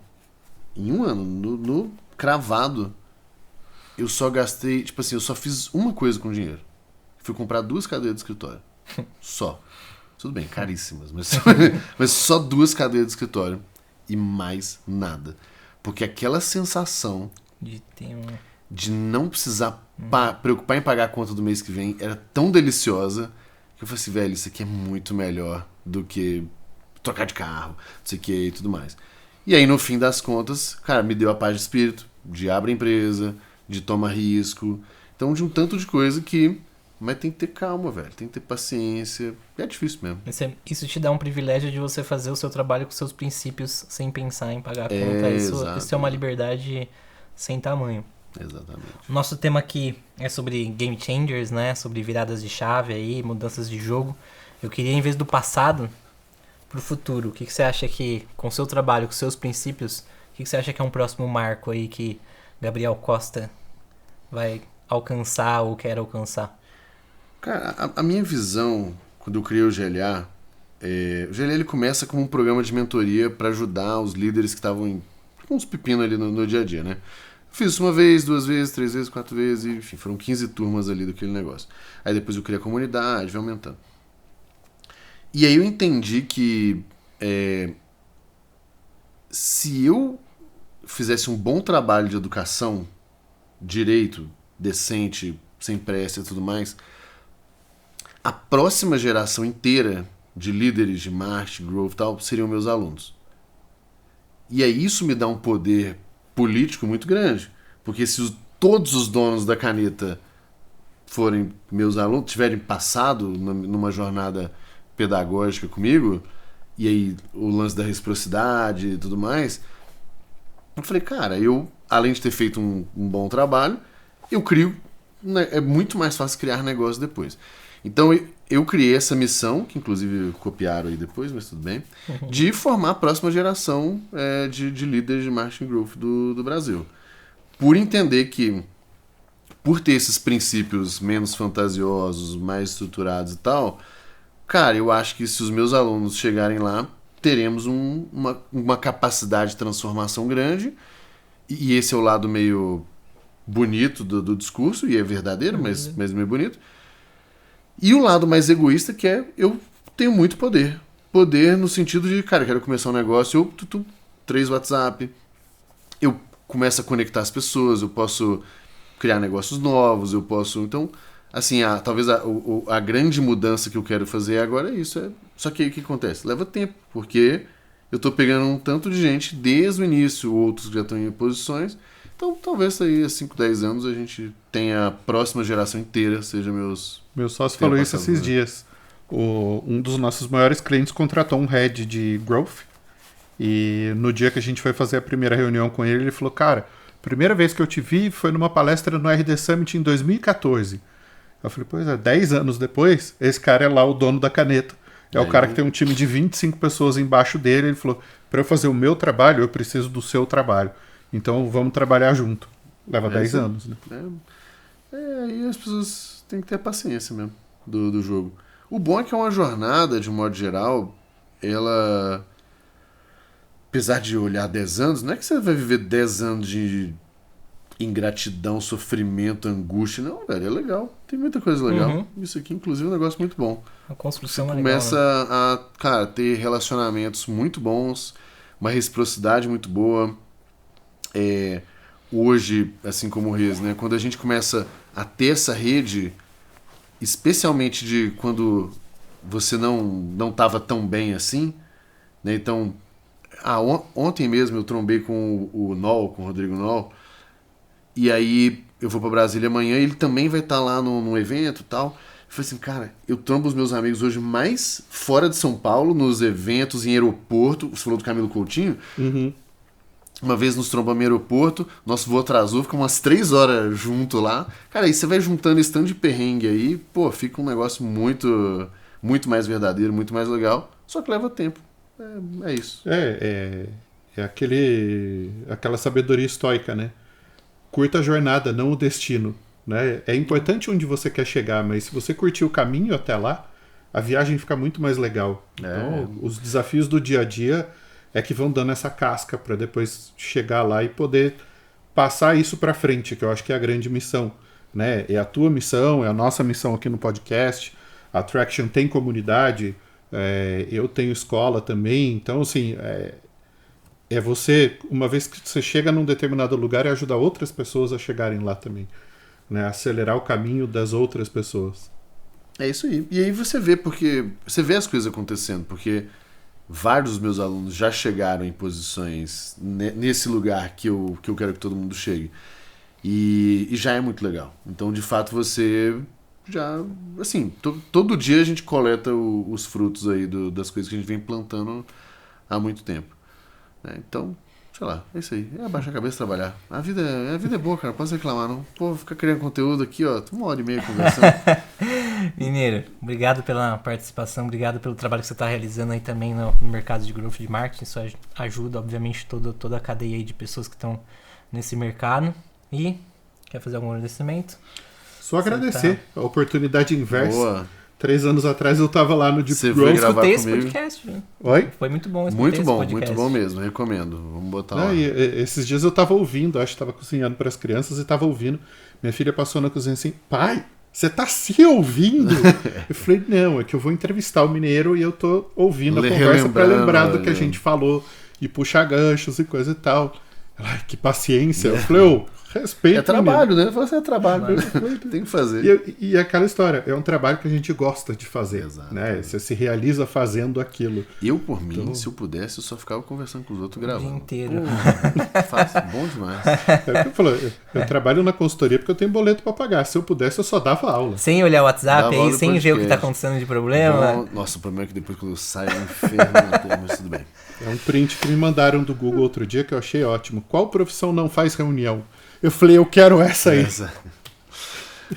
no cravado, eu só gastei, tipo assim, eu só fiz uma coisa com o dinheiro. Fui comprar 2 cadeiras de escritório. Só. Tudo bem, caríssimas, mas só 2 cadeiras de escritório. E mais nada. Porque aquela sensação De ter um... de não precisar preocupar em pagar a conta do mês que vem era tão deliciosa que eu falei assim, velho, isso aqui é muito melhor do que trocar de carro, não sei o que e tudo mais. E aí, no fim das contas, cara, me deu a paz de espírito, de abrir empresa, de tomar risco. Então, de um tanto de coisa que... Mas tem que ter calma, velho. Tem que ter paciência. É difícil mesmo. Isso te dá um privilégio de você fazer o seu trabalho com seus princípios sem pensar em pagar a conta. Isso é uma liberdade sem tamanho. Exatamente. Nosso tema aqui é sobre game changers, né? Sobre viradas de chave aí, mudanças de jogo. Eu queria, em vez do passado, pro futuro. O que você acha que, com o seu trabalho, com seus princípios, o que você acha que é um próximo marco aí que Gabriel Costa vai alcançar ou quer alcançar? Cara, a minha visão, quando eu criei o GLA, o GLA ele começa como um programa de mentoria para ajudar os líderes que estavam com uns pepinos ali no dia a dia, né? Fiz isso 1 vez, 2 vezes, 3 vezes, 4 vezes, enfim, foram 15 turmas ali daquele negócio. Aí depois eu criei a comunidade, vai aumentando. E aí eu entendi que se eu fizesse um bom trabalho de educação, direito, decente, sem pressa e tudo mais, a próxima geração inteira de líderes de marketing, growth e tal, seriam meus alunos. E aí isso me dá um poder político muito grande. Porque se todos os donos da caneta forem meus alunos, tiverem passado numa jornada pedagógica comigo, e aí o lance da reciprocidade e tudo mais, eu falei, cara, eu, além de ter feito um bom trabalho, eu crio, né, é muito mais fácil criar negócio depois. Então eu criei essa missão, que inclusive copiaram aí depois, mas tudo bem, de formar a próxima geração de líderes de marketing growth do Brasil. Por entender que, por ter esses princípios menos fantasiosos, mais estruturados e tal, cara, eu acho que se os meus alunos chegarem lá, teremos uma capacidade de transformação grande, e esse é o lado meio bonito do discurso, e é verdadeiro, mas meio bonito. E o lado mais egoísta, que é, eu tenho muito poder. Poder no sentido de, cara, eu quero começar um negócio, 3 WhatsApp, eu começo a conectar as pessoas, eu posso criar negócios novos, eu posso... Então, assim, talvez a grande mudança que eu quero fazer agora é isso. Só que aí o que acontece? Leva tempo, porque eu tô pegando um tanto de gente desde o início, outros que já estão em posições. Então, talvez aí a 5, 10 anos a gente tenha a próxima geração inteira, seja meus... Meu sócio falou isso esses dias. Um dos nossos maiores clientes contratou um head de growth. E no dia que a gente foi fazer a primeira reunião com ele, ele falou, cara, primeira vez que eu te vi foi numa palestra no RD Summit em 2014. Eu falei, pois é, 10 anos depois, esse cara é lá o dono da caneta. É o cara que tem um time de 25 pessoas embaixo dele. Ele falou, para eu fazer o meu trabalho, eu preciso do seu trabalho. Então vamos trabalhar junto. Leva 10 anos, né? Aí as pessoas têm que ter paciência mesmo do jogo. O bom é que é uma jornada, de um modo geral, ela... Apesar de olhar 10 anos, não é que você vai viver 10 anos de ingratidão, sofrimento, angústia. Não, velho, é legal. Tem muita coisa legal. Isso aqui, inclusive, é um negócio muito bom. A construção você é começa legal, né? a, cara, ter relacionamentos muito bons, uma reciprocidade muito boa. Hoje, assim como o Reis, né? Quando a gente começa a ter essa rede, especialmente de quando você não estava tão bem assim, né? Então, ontem mesmo eu trombei com o Nol, com o Rodrigo Nol, e aí eu vou pra Brasília amanhã e ele também vai estar lá num evento e tal. Eu falei assim, cara, eu trombo os meus amigos hoje mais fora de São Paulo, nos eventos, em aeroporto. Você falou do Camilo Coutinho? Uma vez nos trombamos em aeroporto, nosso voo atrasou, ficamos umas 3 horas junto lá. Cara, aí você vai juntando esse tanto de perrengue aí, pô, fica um negócio muito, muito mais verdadeiro, muito mais legal, só que leva tempo. É isso. Aquela sabedoria estoica, né? curta a jornada, não o destino. Né? É importante onde você quer chegar, mas se você curtir o caminho até lá, a viagem fica muito mais legal. Então, os desafios do dia a dia é que vão dando essa casca para depois chegar lá e poder passar isso para frente, que eu acho que é a grande missão. Né? É a tua missão, é a nossa missão aqui no podcast. A Traction tem comunidade, eu tenho escola também. Então, assim, é você, uma vez que você chega num determinado lugar, é ajudar outras pessoas a chegarem lá também. Né? Acelerar o caminho das outras pessoas. É isso aí. E aí você vê as coisas acontecendo, porque vários dos meus alunos já chegaram em posições nesse lugar que eu quero que todo mundo chegue. E já é muito legal. Então, de fato, você já... Assim, todo dia a gente coleta os frutos aí das coisas que a gente vem plantando há muito tempo. Então, sei lá, é isso aí. É abaixar a cabeça e trabalhar. A vida é boa, cara. Não posso reclamar, não. Pô, ficar criando conteúdo aqui, ó. 1h30 conversando. Mineiro, obrigado pela participação, obrigado pelo trabalho que você está realizando aí também no mercado de growth de marketing. Isso ajuda, obviamente, toda a cadeia aí de pessoas que estão nesse mercado. E quer fazer algum agradecimento? Só agradecer a oportunidade inversa. Boa. 3 anos atrás eu tava lá no Deep Você Growth. foi gravar escutei esse comigo. podcast, viu? Oi? Foi muito bom esse Muito bom, podcast. muito bom mesmo. Recomendo. Vamos botar Não, lá. e esses dias eu tava ouvindo, acho que tava cozinhando para as crianças e tava ouvindo. Minha filha passou na cozinha assim, pai, você tá se ouvindo? Eu falei, não, é que eu vou entrevistar o Mineiro e eu tô ouvindo a conversa para lembrar do que a gente falou e puxar ganchos e coisa e tal. Ela, ai, que paciência. Eu falei, respeito. É trabalho, né? Você é trabalho. Tem que fazer. E aquela história, é um trabalho que a gente gosta de fazer. Exato. Né? Você se realiza fazendo aquilo. Eu, por mim, se eu pudesse, eu só ficava conversando com os outros gravando. O dia inteiro. Fácil, bom demais. É o que eu falo, eu trabalho na consultoria porque eu tenho boleto para pagar. Se eu pudesse, eu só dava aula. Sem olhar o WhatsApp Dava aí, aula do sem ver o que podcast. tá acontecendo de problema. Bom, nossa, o problema é que depois quando eu saio é um inferno, mas tudo bem. É um print que me mandaram do Google outro dia que eu achei ótimo. Qual profissão não faz reunião? Eu falei, eu quero essa aí.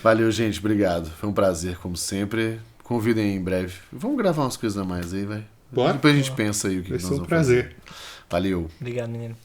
Valeu, gente. Obrigado. Foi um prazer, como sempre. Convidem em breve. Vamos gravar umas coisas a mais aí, vai. Bora? Depois a gente pensa aí o que Vai nós ser um vamos prazer. fazer. Valeu. Obrigado, menino.